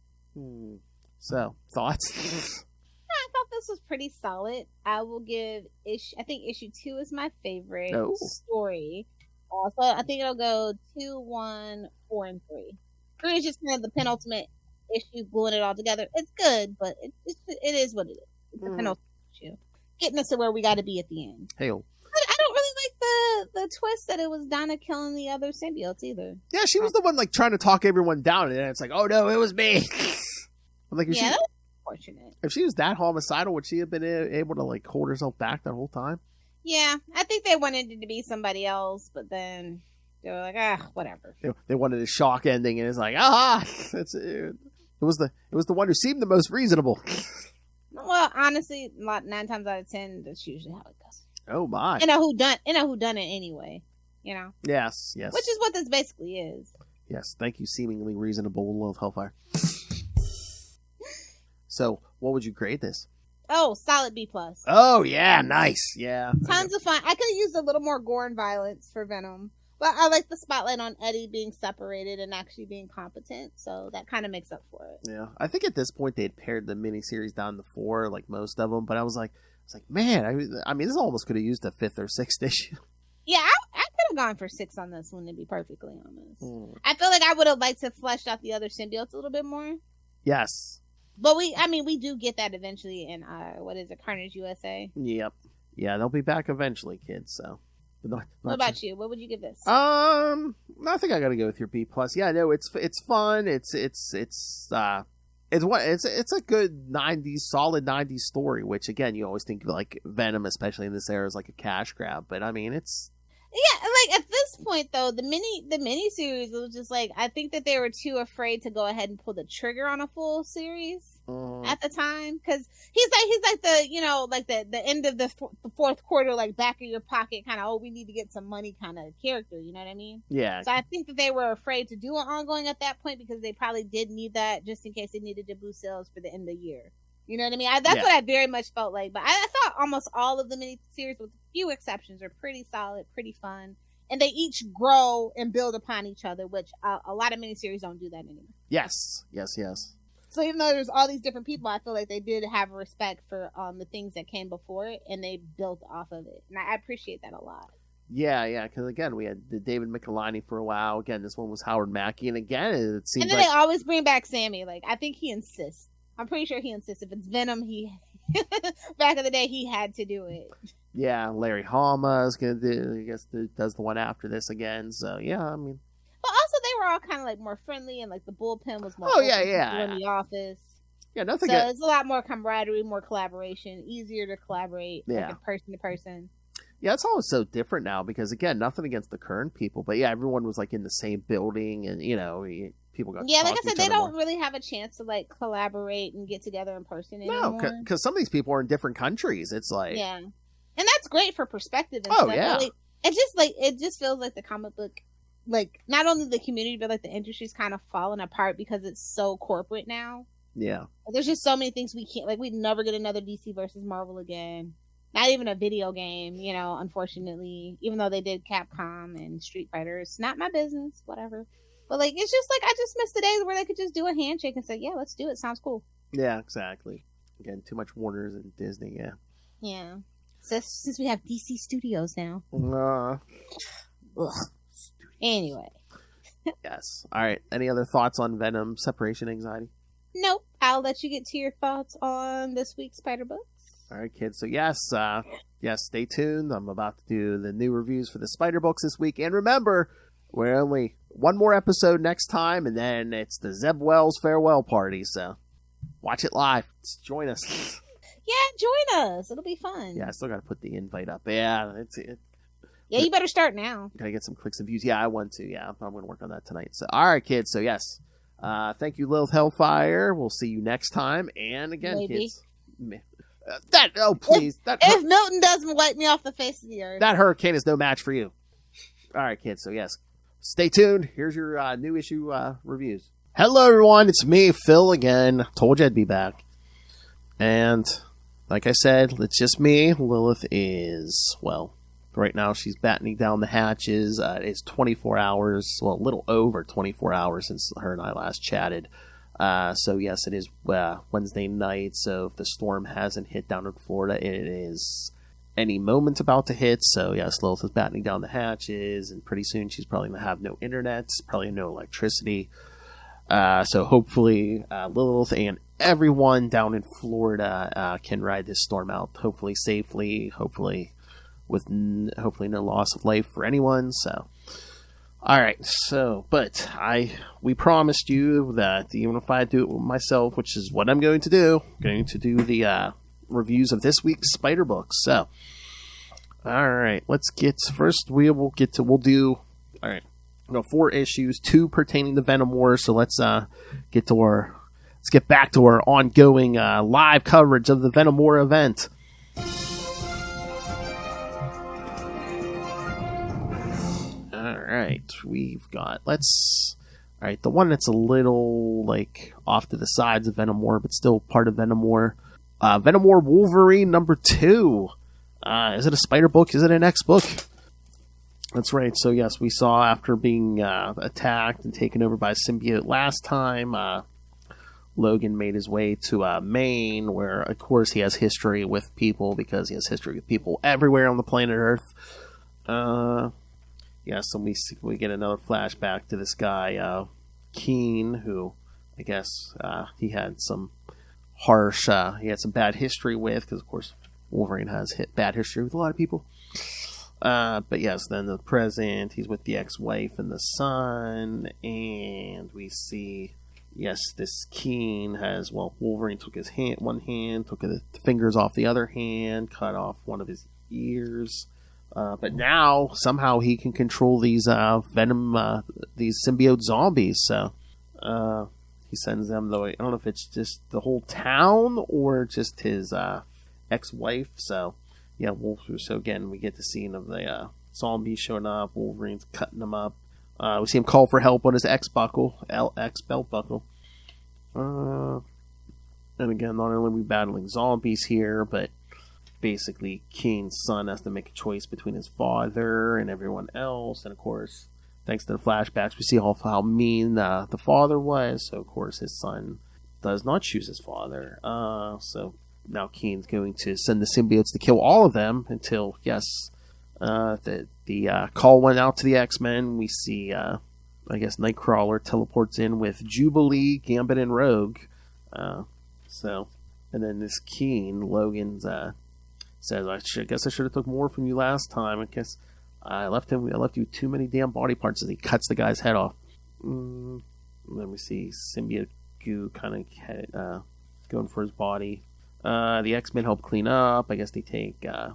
So, thoughts? I thought this was pretty solid. I will give I think issue 2 is my favorite story. So I think it'll go 2, 1, 4, and 3. 3 is just kind of the penultimate issue, gluing it all together. It's good, but it is what it is. It's the penultimate issue, getting us to where we got to be at the end. Hey, I don't really like the twist that it was Donna killing the other symbiotes either. Yeah, she was the one like trying to talk everyone down, and then it's like, oh no, it was me. I'm like, that's unfortunate. If she was that homicidal, would she have been able to like hold herself back that whole time? Yeah, I think they wanted it to be somebody else, but then they were like, whatever. They wanted a shock ending, and it's like, that's it. It was the one who seemed the most reasonable. Well, honestly, 9 times out of 10, that's usually how it goes. Oh my! You know who done it anyway. You know. Yes. Which is what this basically is. Yes. Thank you, seemingly reasonable of Hellfire. So, what would you grade this? Oh, solid B+. Oh yeah, nice. Yeah. Tons of fun. I could have used a little more gore and violence for Venom. But I like the spotlight on Eddie being separated and actually being competent, so that kind of makes up for it. Yeah, I think at this point they had pared the miniseries down to 4, like most of them. But I was like, man, I mean, this almost could have used a 5th or 6th issue. Yeah, I could have gone for 6 on this one, to be perfectly honest. I feel like I would have liked to flesh out the other symbiotes a little bit more. Yes, but we do get that eventually in what is it, Carnage USA? Yep. Yeah, they'll be back eventually, kids. So. Not what about you? What would you give this? I think I gotta go with your B+. Yeah, no, it's fun. It's a good 90s, solid 90s story. Which again, you always think like Venom, especially in this era, is like a cash grab. But I mean, it's like at this point though, the mini series was just like, I think that they were too afraid to go ahead and pull the trigger on a full series at the time, because he's like the, you know, like the end of the fourth quarter, like back of your pocket kind of, oh, we need to get some money kind of character, you know what I mean? Yeah. So I think that they were afraid to do an ongoing at that point because they probably did need that just in case they needed to boost sales for the end of the year. You know what I mean? That's what I very much felt like. But I thought almost all of the miniseries, with a few exceptions, are pretty solid, pretty fun. And they each grow and build upon each other, which a lot of miniseries don't do that anymore. Yes. So even though there's all these different people, I feel like they did have respect for the things that came before it, and they built off of it. And I appreciate that a lot. Yeah, because again, we had the David Michelinie for a while. Again, this one was Howard Mackie, and again, it seems. And then like... they always bring back Sammy. Like, I think he insists. I'm pretty sure he insists. If it's Venom, he back in the day he had to do it. Yeah, Larry Hama is gonna do. I guess does the one after this again. So yeah, I mean. But also, they were all kind of like more friendly, and like the bullpen was more. In the office. Yeah, nothing. So it's a lot more camaraderie, more collaboration, easier to collaborate, yeah, like person to person. Yeah, it's always so different now because, again, nothing against the current people, but yeah, everyone was like in the same building, and people got. Yeah, like I said, they don't really have a chance to like collaborate and get together in person anymore. No, because some of these people are in different countries. It's like, yeah, and that's great for perspective. And stuff. Yeah, like, it just feels like the comic book, like not only the community but like the industry's kind of falling apart because it's so corporate now. Yeah, there's just so many things we can't, like, we'd never get another DC versus Marvel again. Not even a video game, unfortunately. Even though they did Capcom and Street Fighter, it's not my business, whatever. But like, it's just like I just miss the days where they could just do a handshake and say, "Yeah, let's do it. Sounds cool." Yeah, exactly. Again, too much Warner's and Disney. Yeah. Yeah. So since we have DC Studios now. Anyway. Yes. All right. Any other thoughts on Venom separation anxiety? Nope. I'll let you get to your thoughts on this week's Spider Book. All right, kids. So yes, stay tuned. I'm about to do the new reviews for the Spider Books this week. And remember, we're only one more episode next time, and then it's the Zeb Wells farewell party. So watch it live. Join us. Yeah, join us. It'll be fun. Yeah, I still got to put the invite up. Yeah, yeah, you better start now. Gotta get some clicks and views. Yeah, I want to. Yeah, I'm going to work on that tonight. So, all right, kids. So yes, thank you, Lilith Hellfire. We'll see you next time. And again, kids. Please. If Milton doesn't wipe me off the face of the earth. That hurricane is no match for you. All right, kids. So, yes. Stay tuned. Here's your new issue reviews. Hello, everyone. It's me, Phil, again. Told you I'd be back. And, like I said, it's just me. Lilith is, well, right now she's battening down the hatches. It's 24 hours, well, a little over 24 hours since her and I last chatted. So yes, it is Wednesday night, so if the storm hasn't hit down in Florida, it is any moment about to hit. So yes, Lilith is battening down the hatches, and pretty soon she's probably going to have no internet, probably no electricity. So hopefully Lilith and everyone down in Florida can ride this storm out, hopefully safely, hopefully with hopefully no loss of life for anyone. So all right, so, but we promised you that even if I do it myself, which is what I'm going to do, I'm going to do the reviews of this week's Spider Books. So, all right, we'll do, all right, 4 issues, 2 pertaining to Venom War. So let's get back to our ongoing live coverage of the Venom War event. Alright, we've got, the one that's a little, like, off to the sides of Venom War, but still part of Venom War. Venom War Wolverine number 2. Is it a Spider book? Is it an X book? That's right, so yes, we saw after being attacked and taken over by a symbiote last time, Logan made his way to Maine, where, of course, he has history with people, because he has history with people everywhere on the planet Earth. Yes, and we get another flashback to this guy, Keene, who I guess he had some bad history with, because of course Wolverine has bad history with a lot of people. But yes, then the present, he's with the ex-wife and the son, and we see, yes, this Keene has, Wolverine took his one hand, took the fingers off the other hand, cut off one of his ears. But now, somehow, he can control these Venom, these symbiote zombies. So, he sends them, though, I don't know if it's just the whole town or just his ex-wife. So, yeah, so again, we get the scene of the zombies showing up, Wolverine's cutting them up. We see him call for help on his X-belt buckle. And again, not only are we battling zombies here, but basically Keene's son has to make a choice between his father and everyone else, and of course, thanks to the flashbacks, we see how mean the father was. So of course his son does not choose his father. So now Kane's going to send the symbiotes to kill all of them until, yes, the call went out to the X-Men. We see, I guess, Nightcrawler teleports in with Jubilee, Gambit, and Rogue. And then this Kane, Logan's, says, I guess I should have took more from you last time. I guess I left you too many damn body parts, as he cuts the guy's head off. And then we see symbiote goo kind of going for his body. The X-Men help clean up. I guess they take the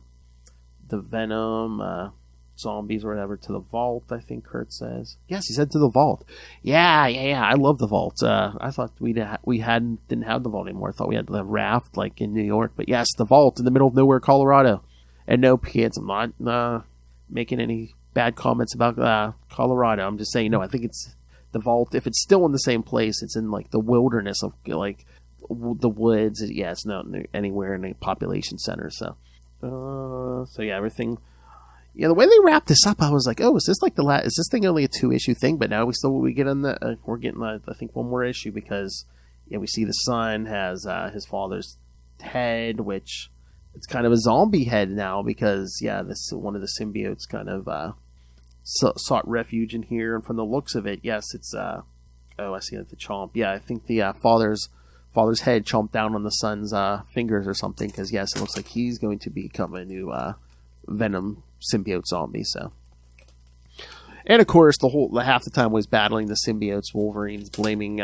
Venom zombies or whatever to the vault, I think Kurt says. Yes, he said to the vault. Yeah. I love the vault. I thought we didn't have the vault anymore. I thought we had the raft like in New York. But yes, the vault in the middle of nowhere, Colorado. And no, kids, I'm not making any bad comments about Colorado. I'm just saying, no, I think it's the vault. If it's still in the same place, it's in like the wilderness of like the woods. Yeah, it's not anywhere in a population center. So yeah, everything. Yeah, the way they wrapped this up, I was like, oh, is this like is this thing only a 2-issue thing? But now we get on we're getting I think one more issue, because we see the son has his father's head, which it's kind of a zombie head now, because this one of the symbiotes kind of sought refuge in here, and from the looks of it, yes, it's I see it, the chomp. Yeah, I think the father's head chomped down on the son's fingers or something, because yes, it looks like he's going to become a new Venom symbiote zombie. So, and of course, the half the time was battling the symbiotes. Wolverine's blaming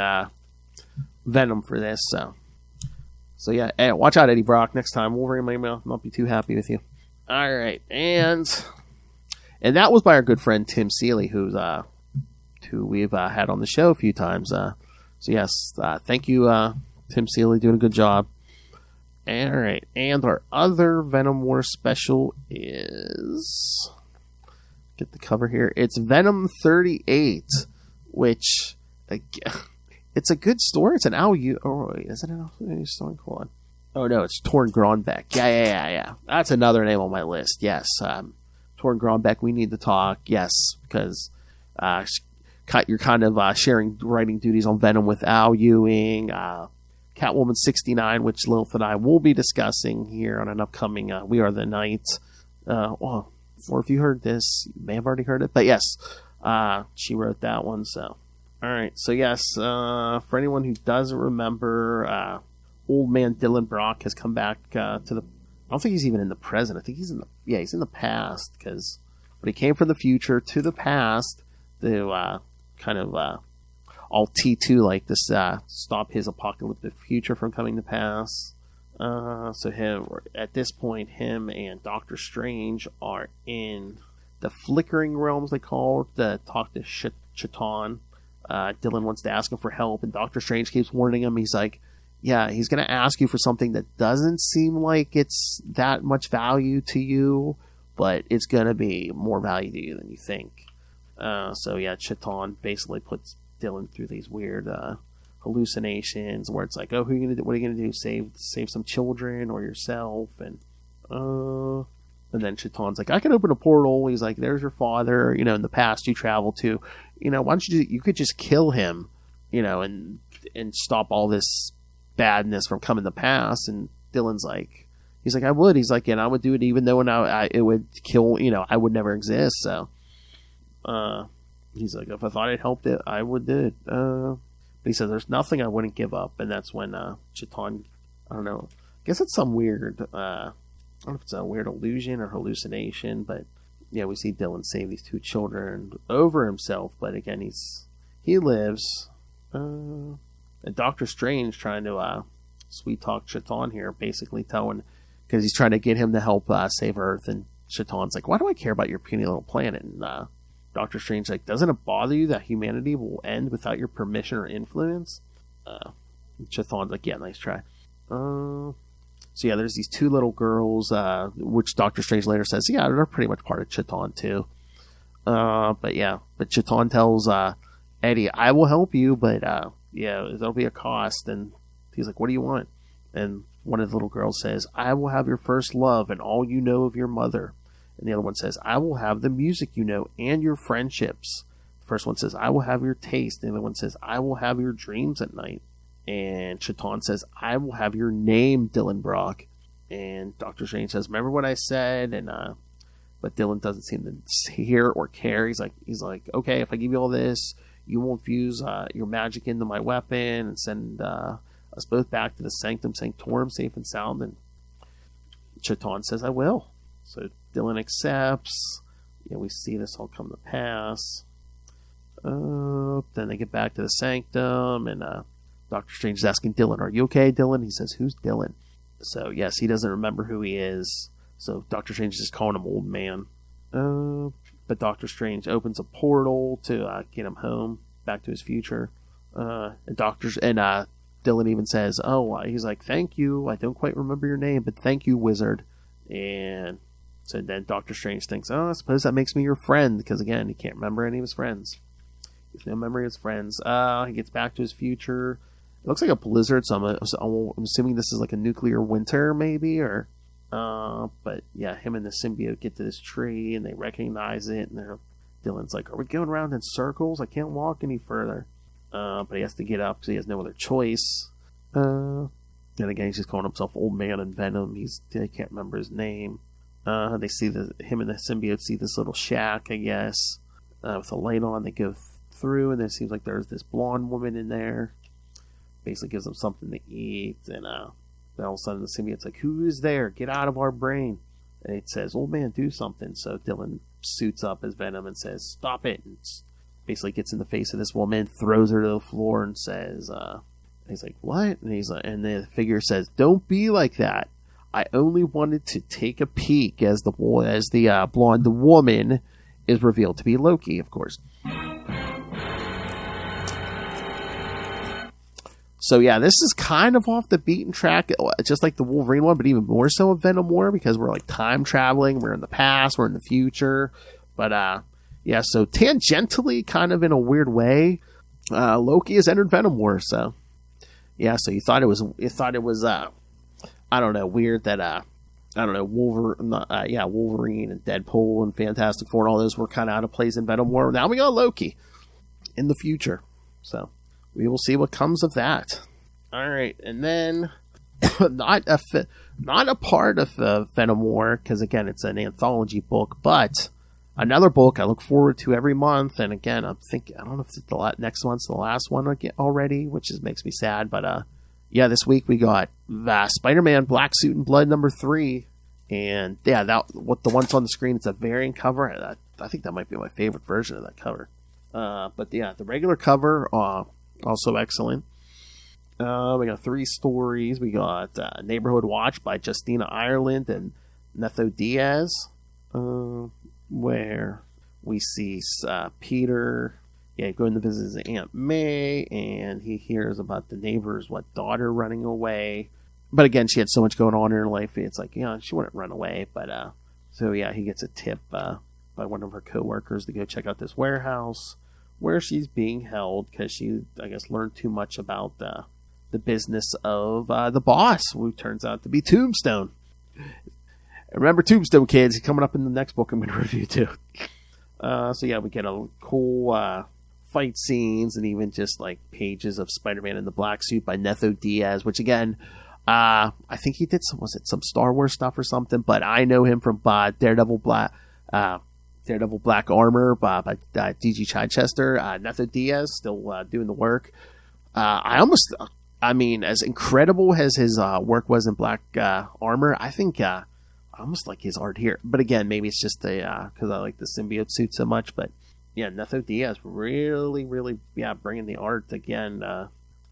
Venom for this. So yeah, hey, watch out, Eddie Brock. Next time, Wolverine may not be too happy with you. All right, and that was by our good friend Tim Seeley, who we've had on the show a few times. So yes, thank you, Tim Seeley, doing a good job. All right, and our other Venom War special is, get the cover here. It's Venom 38, which it's a good story. It's an is it an Al story? Hold on. Oh no, it's Torn Grombeck. Yeah. That's another name on my list. Yes, Torn Grombeck. We need to talk. Yes, because you're kind of sharing writing duties on Venom with Al Ewing. Catwoman 69, which Lilith and I will be discussing here on an upcoming We Are the Night. Or if you heard this, you may have already heard it. But yes, she wrote that one. So, all right. So yes, for anyone who doesn't remember, old man Dylan Brock has come back to the. I don't think he's even in the present. I think he's in the past, but he came from the future to the past to kind of all T2 like this, stop his apocalyptic future from coming to pass. So at this point, him and Doctor Strange are in the Flickering Realms, they call it, to talk to Chiton. Dylan wants to ask him for help, and Doctor Strange keeps warning him. He's like, yeah, he's going to ask you for something that doesn't seem like it's that much value to you, but it's going to be more value to you than you think. So yeah, Chiton basically puts Dylan through these weird hallucinations where it's like, oh, who are you gonna do? What are you gonna do? Save some children or yourself? And then Chiton's like, I can open a portal. He's like, there's your father. In the past you traveled to. Why don't you could just kill him, and stop all this badness from coming to pass. And Dylan's like, he's like, I would. He's like, and I would do it even though it would kill. I would never exist. So, he's like, if I thought it helped it, I would do it. But he says, there's nothing I wouldn't give up. And that's when Chiton, I don't know, I guess it's some weird, I don't know if it's a weird illusion or hallucination, but yeah, we see Dylan save these two children over himself. But again, he lives. And Doctor Strange trying to sweet talk Chiton here, basically because he's trying to get him to help save Earth. And Chiton's like, why do I care about your puny little planet? And Doctor Strange like, doesn't it bother you that humanity will end without your permission or influence? Chiton's like, yeah, nice try. So yeah, there's these two little girls, which Doctor Strange later says, yeah, they're pretty much part of Chiton too. But Chiton tells Eddie, I will help you, but there'll be a cost. And he's like, what do you want? And one of the little girls says, I will have your first love and all you know of your mother. And the other one says, I will have the music you know and your friendships. The first one says, I will have your taste. And the other one says, I will have your dreams at night. And Chatan says, I will have your name, Dylan Brock. And Doctor Strange says, remember what I said? And but Dylan doesn't seem to hear or care. He's like, okay, if I give you all this, you won't fuse your magic into my weapon and send us both back to the Sanctum Sanctorum safe and sound. And Chatan says, I will. So Dylan accepts. Yeah, we see this all come to pass. Then they get back to the Sanctum, and Doctor Strange is asking Dylan, are you okay, Dylan? He says, who's Dylan? So, yes, he doesn't remember who he is. So Doctor Strange is just calling him old man. But Doctor Strange opens a portal to get him home, back to his future. And Dylan even says, he's like, thank you. I don't quite remember your name, but thank you, wizard. And so then Doctor Strange thinks, I suppose that makes me your friend. Because, again, he can't remember any of his friends. He has no memory of his friends. He gets back to his future. It looks like a blizzard, so I'm assuming this is like a nuclear winter, maybe, or... but yeah, him and the symbiote get to this tree and they recognize it, and Dylan's like, are we going around in circles? I can't walk any further. But he has to get up because he has no other choice. And again, he's just calling himself Old Man and Venom. They can't remember his name. They see him and the symbiote see this little shack, I guess, with a light on. They go through, and it seems like there's this blonde woman in there. Basically gives them something to eat, and then all of a sudden the symbiote's like, who is there? Get out of our brain. And it says, old man, do something. So Dylan suits up as Venom and says, stop it. And basically gets in the face of this woman, throws her to the floor, and says, he's like, what? And the figure says, don't be like that. I only wanted to take a peek as the blonde woman is revealed to be Loki, of course. So yeah, this is kind of off the beaten track, just like the Wolverine one, but even more so of Venom War, because we're like time traveling, we're in the past, we're in the future. But yeah, so tangentially, kind of in a weird way, Loki has entered Venom War. So yeah, so you thought it was I don't know, weird that I don't know, Wolverine and Deadpool and Fantastic Four and all those were kind of out of place in Venom War. Now we got Loki in the future, so. We will see what comes of that. All right, and then not a part of Venom War, because again it's an anthology book, but another book I look forward to every month. And again, I'm thinking, I don't know if the next one's the last one already, which makes me sad. But yeah, this week we got Spider-Man Black Suit and Blood #3, and yeah, the one's on the screen. It's a variant cover. I think that might be my favorite version of that cover. But yeah, the regular cover. Also excellent. We got 3 stories. We got Neighborhood Watch by Justina Ireland and Netho Diaz, where we see Peter going to visit his Aunt May, and he hears about the neighbor's daughter running away. But again, she had so much going on in her life, it's like, she wouldn't run away. But so yeah, he gets a tip by one of her co-workers to go check out this warehouse where she's being held because she, I guess, learned too much about the business of the boss, who turns out to be Tombstone. Remember Tombstone, kids? He's coming up in the next book I'm going to review too. So yeah, we get a cool fight scenes and even just like pages of Spider-Man in the black suit by Netho Diaz, which again, I think he did some Star Wars stuff or something, but I know him from Daredevil Black Armor by D.G. Chichester. Netho Diaz still doing the work. As incredible as his work was in Black Armor, I think I almost like his art here. But again, maybe it's just because I like the symbiote suit so much. But yeah, Netho Diaz really, really, bringing the art again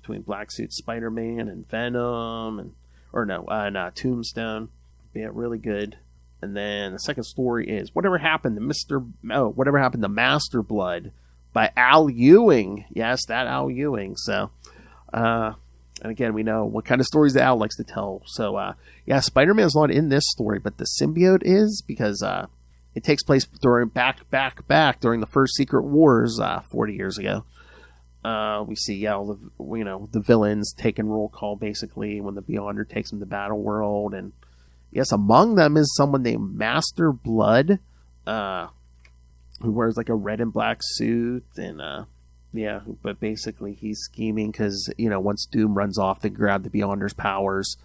between Black Suit Spider-Man and Venom and Tombstone. Yeah, really good. And then the second story is Whatever Happened to Master Blood by Al Ewing. Yes, that Al Ewing. So, and again, we know what kind of stories Al likes to tell. So, yeah, Spider-Man's not in this story, but the symbiote is, because it takes place during during the first Secret Wars 40 years ago. We see the villains taking roll call basically when the Beyonder takes them to Battle World, and yes, among them is someone named Master Blood, who wears like a red and black suit, and Yeah, but basically he's scheming because, once Doom runs off to grab the Beyonder's powers,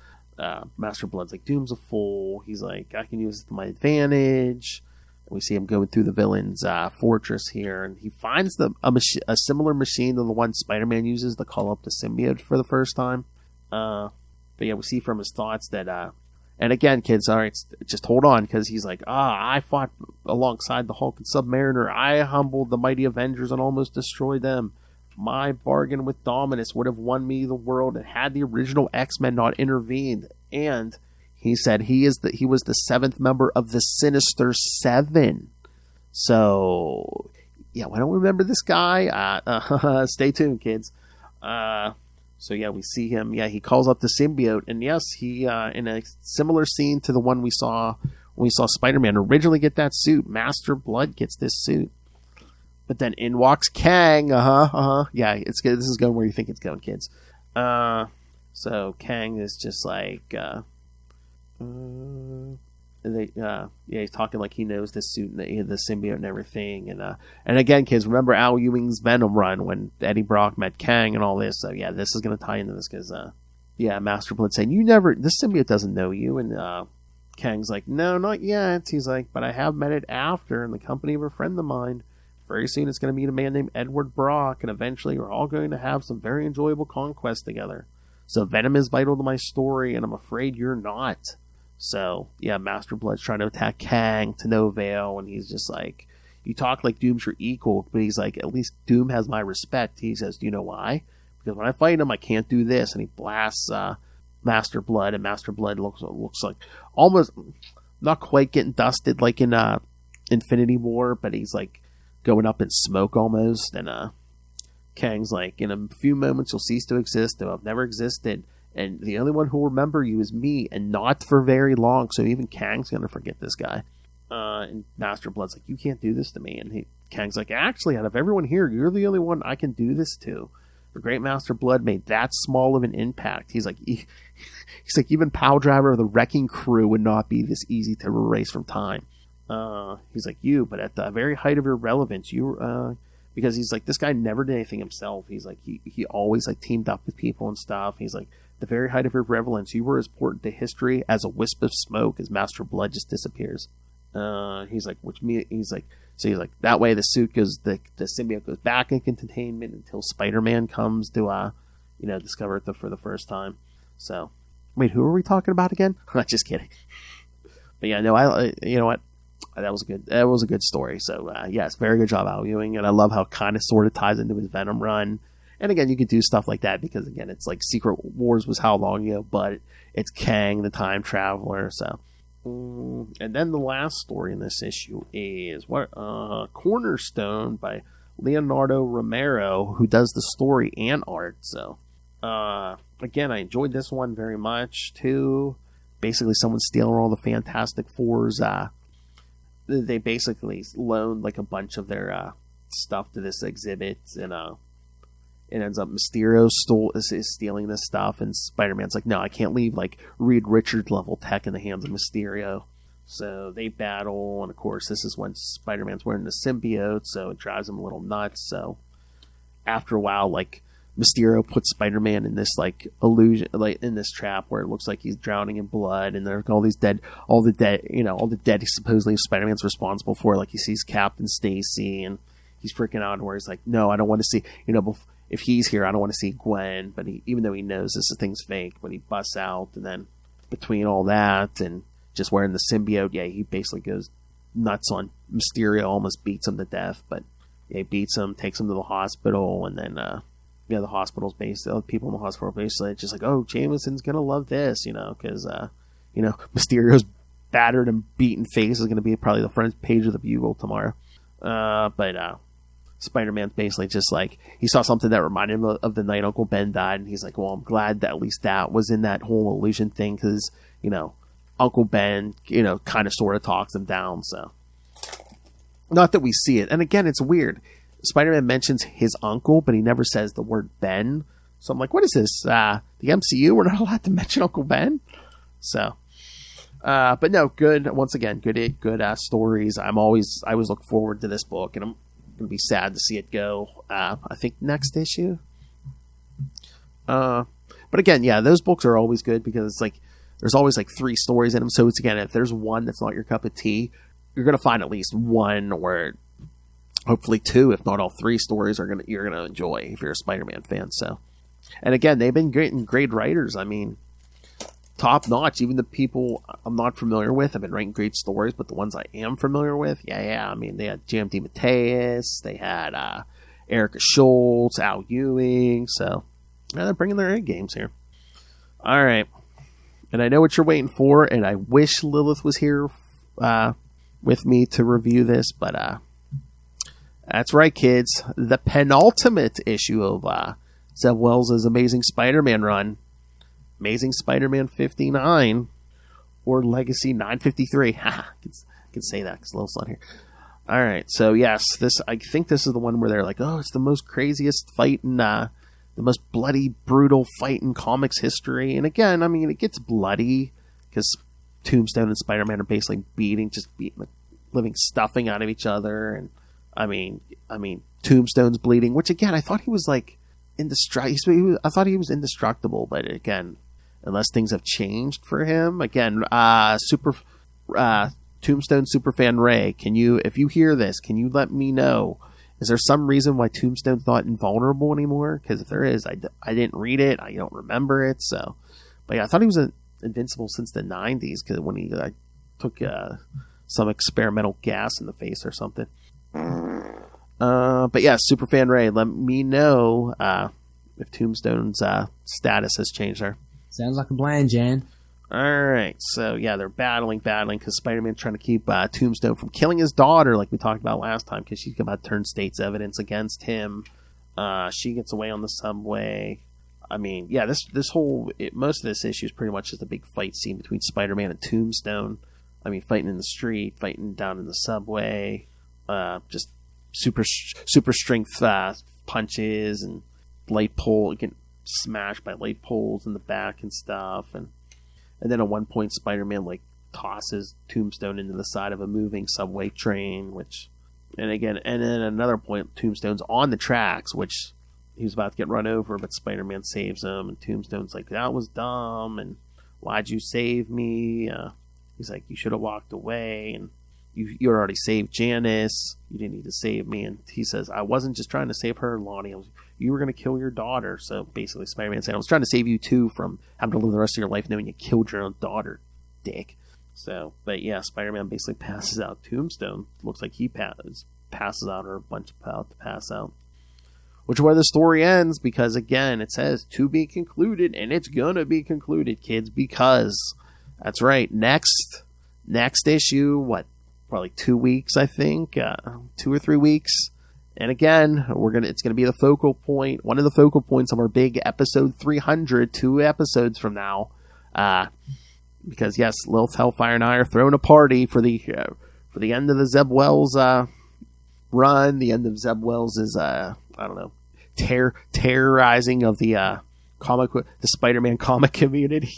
Master Blood's like, Doom's a fool. He's like, I can use it to my advantage. And we see him going through the villain's fortress here, and he finds a similar machine to the one Spider-Man uses to call up the symbiote for the first time. But yeah, we see from his thoughts that, and again, kids, all right, just hold on, because he's like, I fought alongside the Hulk and Submariner. I humbled the mighty Avengers and almost destroyed them. My bargain with Dominus would have won me the world, and had the original X-Men not intervened. And he said he was the seventh member of the Sinister Seven. So, yeah, I don't remember this guy. Stay tuned, kids. So yeah, we see him. Yeah, he calls up the symbiote, and yes, he in a similar scene to the one we saw when we saw Spider-Man originally get that suit. Master Blood gets this suit, but then in walks Kang. Yeah, it's good. This is going where you think it's going, kids. So Kang is just like, he's talking like he knows this suit and the symbiote and everything. And again, kids, remember Al Ewing's Venom run when Eddie Brock met Kang and all this. So yeah, this is going to tie into this because, Master Blood saying, this symbiote doesn't know you. And Kang's like, no, not yet. He's like, but I have met it after in the company of a friend of mine. Very soon it's going to meet a man named Edward Brock, and eventually we're all going to have some very enjoyable conquests together. So Venom is vital to my story, and I'm afraid you're not. So, yeah, Master Blood's trying to attack Kang to no avail, and he's just like, you talk like Doom's your equal, but he's like, at least Doom has my respect. He says, do you know why? Because when I fight him, I can't do this, and he blasts Master Blood, and Master Blood looks like almost not quite getting dusted like in Infinity War, but he's like going up in smoke almost, and Kang's like, in a few moments you'll cease to exist, though I've never existed. And the only one who will remember you is me, and not for very long. So even Kang's going to forget this guy. And Master Blood's like, you can't do this to me. And Kang's like, actually, out of everyone here, you're the only one I can do this to. The great Master Blood made that small of an impact. He's like, even Pal Driver of the Wrecking Crew would not be this easy to erase from time. He's like, but at the very height of your relevance, because he's like, this guy never did anything himself. He's like, he always like teamed up with people and stuff. He's like, the very height of your relevance, you were as important to history as a wisp of smoke as Master Blood just disappears. He's like, that way the suit goes, the symbiote goes back in containment until Spider-Man comes to, discover it for the first time. So, wait, who are we talking about again? Just kidding. But yeah, no, you know what? That was a good story. So, yes, very good job, Al Ewing. And I love how it kind of sort of ties into his Venom run. And again, you could do stuff like that because, again, it's like Secret Wars was how long ago, but it's Kang, the time traveler. So, and then the last story in this issue is Cornerstone by Leonardo Romero, who does the story and art. So, again, I enjoyed this one very much too. Basically, someone's stealing all the Fantastic Four's. They basically loaned like a bunch of their stuff to this exhibit, and it ends up Mysterio is stealing this stuff, and Spider-Man's like, no, I can't leave like Reed Richards level tech in the hands of Mysterio. So they battle, and of course this is when Spider-Man's wearing the symbiote, so it drives him a little nuts. So after a while, like, Mysterio puts Spider-Man in this like illusion, like in this trap where it looks like he's drowning in blood, and there's all the dead supposedly Spider-Man's responsible for. Like, he sees Captain Stacy, and he's freaking out where he's like, no, I don't want to see, if he's here, I don't want to see Gwen. But even though he knows this thing's fake, but he busts out, and then between all that and just wearing the symbiote, yeah, he basically goes nuts on Mysterio, almost beats him to death. But yeah, he beats him, takes him to the hospital, and then the hospital's basically, people in the hospital basically just like, oh, Jameson's gonna love this, because Mysterio's battered and beaten face is gonna be probably the front page of the Bugle tomorrow. But Spider-Man's basically just like, he saw something that reminded him of the night Uncle Ben died, and he's like, well, I'm glad that at least that was in that whole illusion thing, because Uncle Ben kind of sort of talks him down. So, not that we see it, and again, it's weird. Spider-Man mentions his uncle, but he never says the word Ben. So I'm like, what is this? The MCU? We're not allowed to mention Uncle Ben? So, but no, good. Once again, good stories. I always look forward to this book, and gonna be sad to see it go. I think next issue. But again, yeah, those books are always good because it's like there's always like 3 stories in them. So it's, again, if there's one that's not your cup of tea, you're gonna find at least one or hopefully 2, if not all 3 stories you're gonna enjoy if you're a Spider-Man fan. So, and again, they've been great writers. I mean, top notch. Even the people I'm not familiar with have been writing great stories, but the ones I am familiar with, yeah. I mean, they had J.M. DeMatteis, they had Erica Schultz, Al Ewing. So, yeah, they're bringing their A games here. All right, and I know what you're waiting for, and I wish Lilith was here with me to review this, but that's right, kids. The penultimate issue of Zeb Wells' Amazing Spider-Man run, Amazing Spider-Man 59, or Legacy 953. I can say that because Lil's not here. All right, so yes, I think this is the one where they're like, oh, it's the most craziest fight in the most bloody, brutal fight in comics history. And again, I mean, it gets bloody because Tombstone and Spider-Man are basically beating the living stuffing out of each other, and I mean, Tombstone's bleeding, which again, I thought he was like indestructible. I thought he was indestructible, but again, unless things have changed for him, again, Tombstone superfan Ray, if you hear this, can you let me know? Is there some reason why Tombstone's not invulnerable anymore? Because if there is, I didn't read it, I don't remember it. So, but yeah, I thought he was invincible since the 90s because when he took some experimental gas in the face or something. But yeah, Superfan Ray, let me know if Tombstone's status has changed there. Sounds like a plan, Jan. Alright, so yeah, they're battling because Spider-Man's trying to keep Tombstone from killing his daughter, like we talked about last time, because she's about to turn state's evidence against him. She gets away on the subway. I mean, yeah, most of this issue is pretty much just a big fight scene between Spider-Man and Tombstone. I mean, fighting in the street, fighting down in the subway, just super strength punches and light pole, getting smashed by light poles in the back and stuff, and then at one point Spider-Man like tosses Tombstone into the side of a moving subway train, and then another point Tombstone's on the tracks, which he was about to get run over, but Spider-Man saves him, and Tombstone's like, that was dumb, and why'd you save me? He's like, you should have walked away, and you already saved Janice. You didn't need to save me. And he says, I wasn't just trying to save her, Lonnie. You were going to kill your daughter. So basically Spider-Man said, I was trying to save you too from having to live the rest of your life knowing you killed your own daughter, dick. So, but yeah, Spider-Man basically passes out Tombstone. Looks like he passes out, or a bunch of about to pass out. Which is where the story ends, because again, it says to be concluded, and it's going to be concluded, kids, because that's right. Next issue, probably 2 weeks, I think, 2 or 3 weeks. And again, it's gonna be the focal point, one of the focal points of our big episode 300, 2 episodes from now. Because yes, Lilith, Hellfire, and I are throwing a party for the end of the Zeb Wells run. The end of Zeb Wells' terrorizing of the Spider-Man comic community.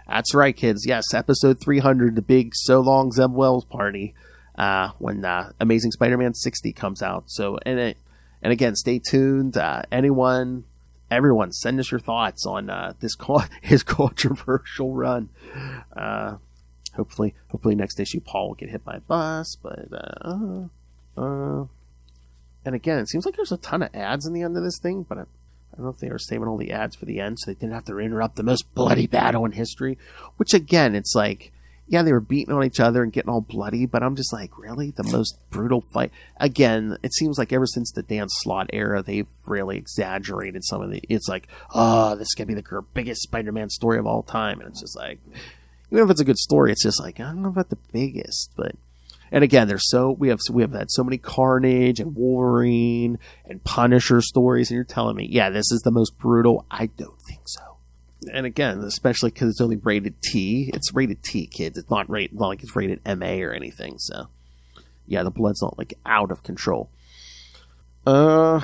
That's right, kids. Yes, episode 300, the big So Long Zeb Wells party, when Amazing Spider-Man 60 comes out. So, and again, stay tuned. Everyone, send us your thoughts on his controversial run. Hopefully next issue Paul will get hit by a bus. But and again, it seems like there's a ton of ads in the end of this thing, but I don't know if they were saving all the ads for the end so they didn't have to interrupt the most bloody battle in history. Which again, it's like, yeah, they were beating on each other and getting all bloody, but I'm just like, really? The most brutal fight? Again, it seems like ever since the Dan Slott era, they've really exaggerated some of it's like, oh, this is going to be the biggest Spider-Man story of all time. And it's just like, even if it's a good story, it's just like, I don't know about the biggest, but... And again, we have had so many Carnage and Wolverine and Punisher stories, and you're telling me, yeah, this is the most brutal? I don't think so. And again, especially because it's only rated T. It's rated T, kids. It's not like it's rated MA or anything. So, yeah, the blood's not like out of control. So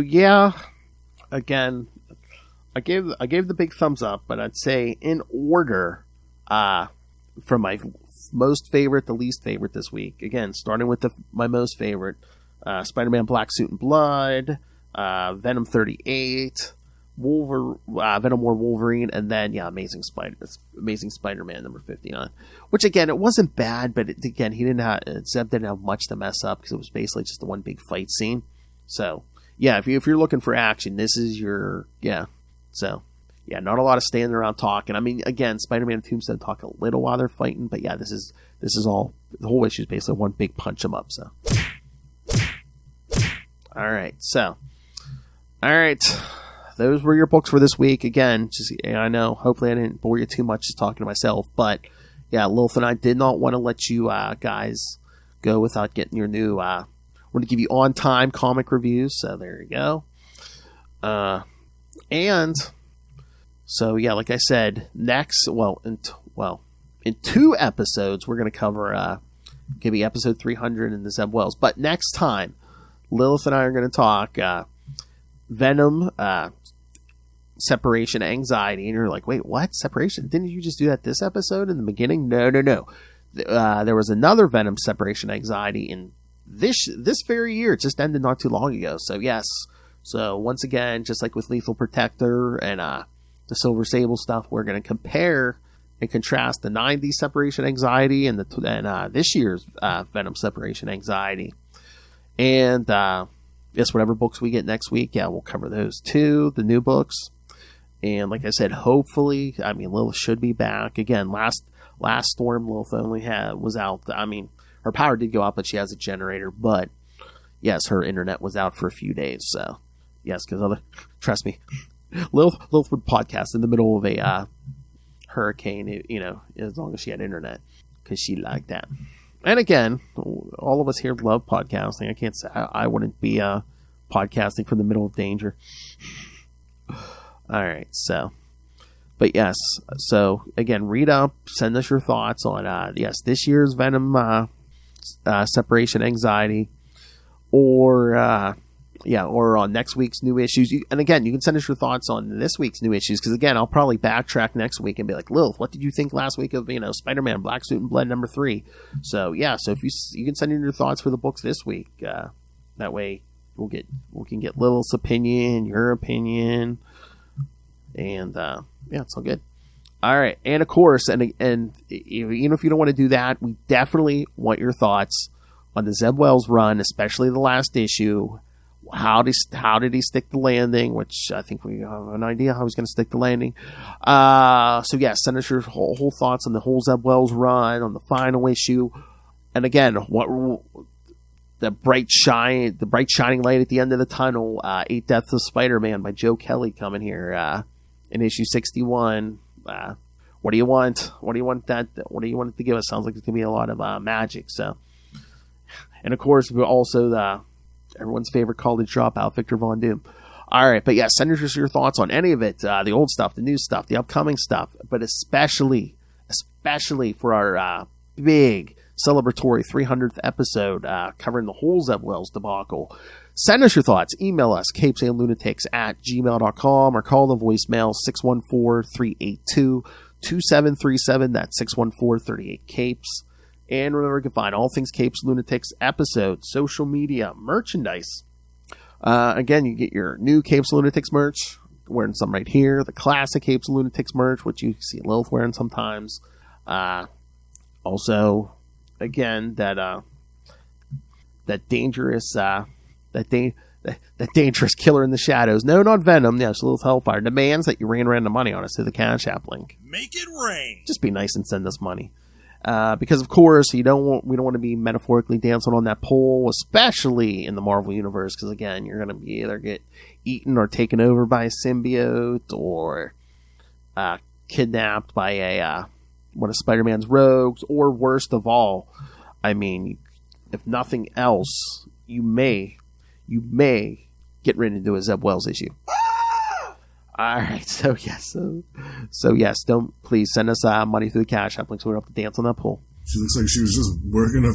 yeah, again, I gave the big thumbs up, but I'd say in order, from my most favorite to least favorite this week. Again, starting with my most favorite, Spider-Man Black Suit and Blood, Venom 38, Venom War Wolverine, and then Amazing Spider-Man number 59. Which again, it wasn't bad, but again, Zeb didn't have much to mess up because it was basically just the one big fight scene. So if you're looking for action, this is your So not a lot of standing around talking. I mean, again, Spider-Man and Tombstone talk a little while they're fighting, but this is all, the whole issue is basically one big punch 'em up. So all right. Those were your books for this week. Again, I know, hopefully I didn't bore you too much just talking to myself, but Lilith and I did not want to let you guys go without getting your new, we're going to give you on-time comic reviews, so there you go. And so, like I said, next, in 2 episodes, we're going to cover, give you episode 300 in the Zeb Wells, but next time, Lilith and I are going to talk, Venom, separation anxiety, and you're like, wait, what? Separation? Didn't you just do that this episode in the beginning? No. There was another Venom separation anxiety in this very year. It just ended not too long ago. So yes. So once again, just like with Lethal Protector and the Silver Sable stuff, we're going to compare and contrast the 90s separation anxiety and this year's Venom separation anxiety. And whatever books we get next week, we'll cover those too, the new books. And like I said, hopefully, Lilith should be back. Again, last storm, Lilith only was out. Her power did go out, but she has a generator. But yes, her internet was out for a few days. So yes, because trust me, Lilith would podcast in the middle of a hurricane, as long as she had internet, because she liked that. And again, all of us here love podcasting. I can't say I wouldn't be podcasting from the middle of danger. All right, but yes, so again, read up, send us your thoughts on this year's Venom separation anxiety, or on next week's new issues. And again, you can send us your thoughts on this week's new issues, because again, I'll probably backtrack next week and be like, Lilith, what did you think last week of Spider-Man Black Suit and Blood number 3? So if you can send in your thoughts for the books this week, that way we can get Lilith's opinion, your opinion, and it's all good. All right, and of course, and even if you don't want to do that, we definitely want your thoughts on the Zeb Wells run, especially the last issue. How did he stick the landing? Which I think we have an idea how he's going to stick the landing. Send us your whole thoughts on the whole Zeb Wells run, on the final issue, and again, what the bright shining light at the end of the tunnel. 8 Deaths of Spider-Man by Joe Kelly coming here in issue 61. What do you want? What do you want it to give us? Sounds like it's going to be a lot of magic. So, and of course, we're also everyone's favorite college dropout, Victor Von Doom. All right, but send us your thoughts on any of it, the old stuff, the new stuff, the upcoming stuff, but especially for our big celebratory 300th episode covering the whole Zeb Wells debacle. Send us your thoughts. Email us, CapesandLunatics@gmail.com, or call the voicemail 614-382-2737. That's 614-38-CAPES. And remember, you can find all things Capes Lunatics episodes, social media, merchandise. Again, you get your new Capes Lunatics merch. Wearing some right here. The classic Capes Lunatics merch, which you see Lilith wearing sometimes. Also, again, that dangerous killer in the shadows. No, not Venom. Yes, Lilith Hellfire demands that you rain random money on us through the Cash App link. Make it rain. Just be nice and send us money. Because of course we don't want to be metaphorically dancing on that pole, especially in the Marvel universe. Because again, you're going to be either get eaten or taken over by a symbiote, or kidnapped by one of Spider-Man's rogues, or worst of all, if nothing else, you may get written into a Zeb Wells issue. All right, so yes, don't please send us money through the Cash App link so we don't have to dance on that pole. She looks like she was just working a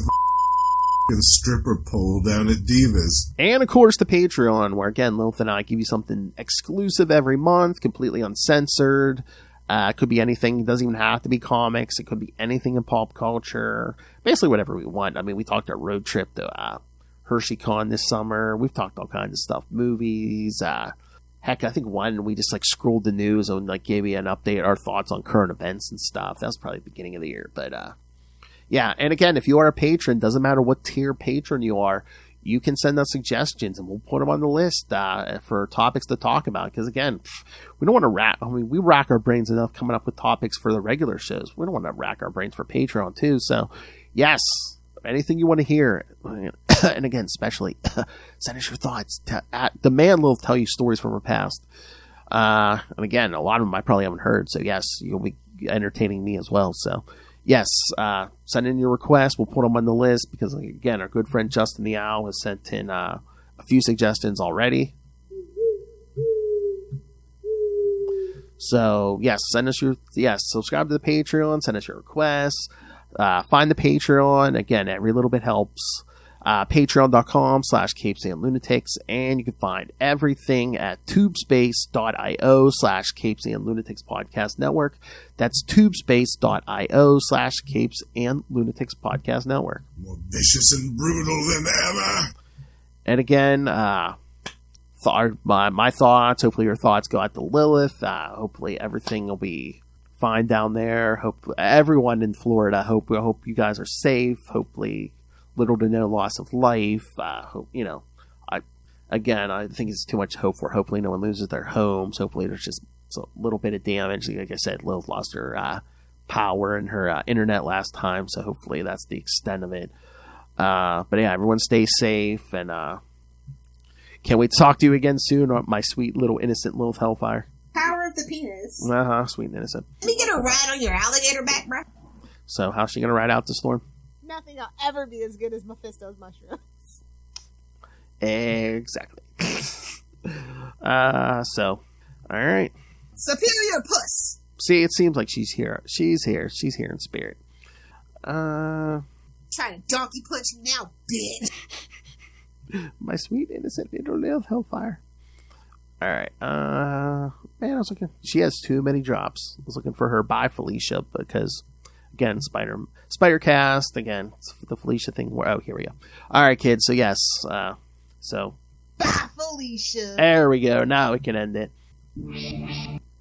stripper pole down at Divas. And of course, the Patreon, where again, Lilith and I give you something exclusive every month, completely uncensored. It could be anything. It doesn't even have to be comics. It could be anything in pop culture. Basically whatever we want. I mean, we talked our road trip to HersheyCon this summer. We've talked all kinds of stuff. Movies. Heck, I think one, we just like scrolled the news and like gave you an update, our thoughts on current events and stuff. That was probably the beginning of the year. But yeah, and again, if you are a patron, doesn't matter what tier patron you are, you can send us suggestions and we'll put them on the list for topics to talk about. Because again, we don't want to we rack our brains enough coming up with topics for the regular shows. We don't want to rack our brains for Patreon too. So yes, anything you want to hear. And again, especially send us your thoughts. The man will tell you stories from her past. And again, a lot of them I probably haven't heard. So yes, you'll be entertaining me as well. So yes, send in your requests. We'll put them on the list because, again, our good friend Justin the Owl has sent in a few suggestions already. So yes, subscribe to the Patreon. Send us your requests. Find the Patreon. Again, every little bit helps. Patreon.com/CapesandLunatics, and you can find everything at tubespace.io/CapesandLunatics Podcast Network. That's tubespace.io/CapesandLunatics Podcast Network. More vicious and brutal than ever. And again, my thoughts, hopefully your thoughts go out to Lilith. Hopefully everything will be fine down there. Hope everyone in Florida, hope you guys are safe. Hopefully little to no loss of life. I think it's too much hope for. Hopefully no one loses their homes. Hopefully there's just a little bit of damage. Like I said, Lilith lost her power and her internet last time, so hopefully that's the extent of it. But yeah, everyone stay safe, and can't wait to talk to you again soon, my sweet little innocent Lilith Hellfire. Power of the penis. Sweet and innocent. Let me get a ride on your alligator back, bro. So how's she gonna ride out the storm? Nothing will ever be as good as Mephisto's mushrooms. Exactly. All right. Superior puss. See, it seems like she's here. She's here in spirit. Trying to donkey punch me now, bitch. My sweet, innocent little Hellfire. All right. Man, I was looking. She has too many drops. I was looking for her by Felicia because, again, Spider Cast. Again, it's the Felicia thing. Oh, here we go. All right, kids. So yes. Bye, Felicia. There we go. Now we can end it.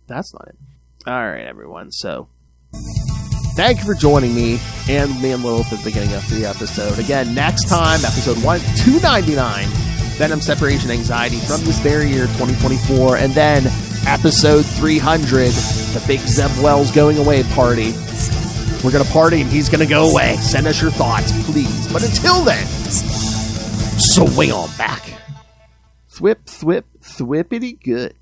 That's not it. All right, everyone. So thank you for joining me and Lilith at the beginning of the episode. Again, next time, episode 299, Venom Separation Anxiety from this very year, 2024. And then episode 300, the big Zeb Wells going away party. We're going to party and he's going to go away. Send us your thoughts, please. But until then, swing on back. Thwip, thwip, thwippity good.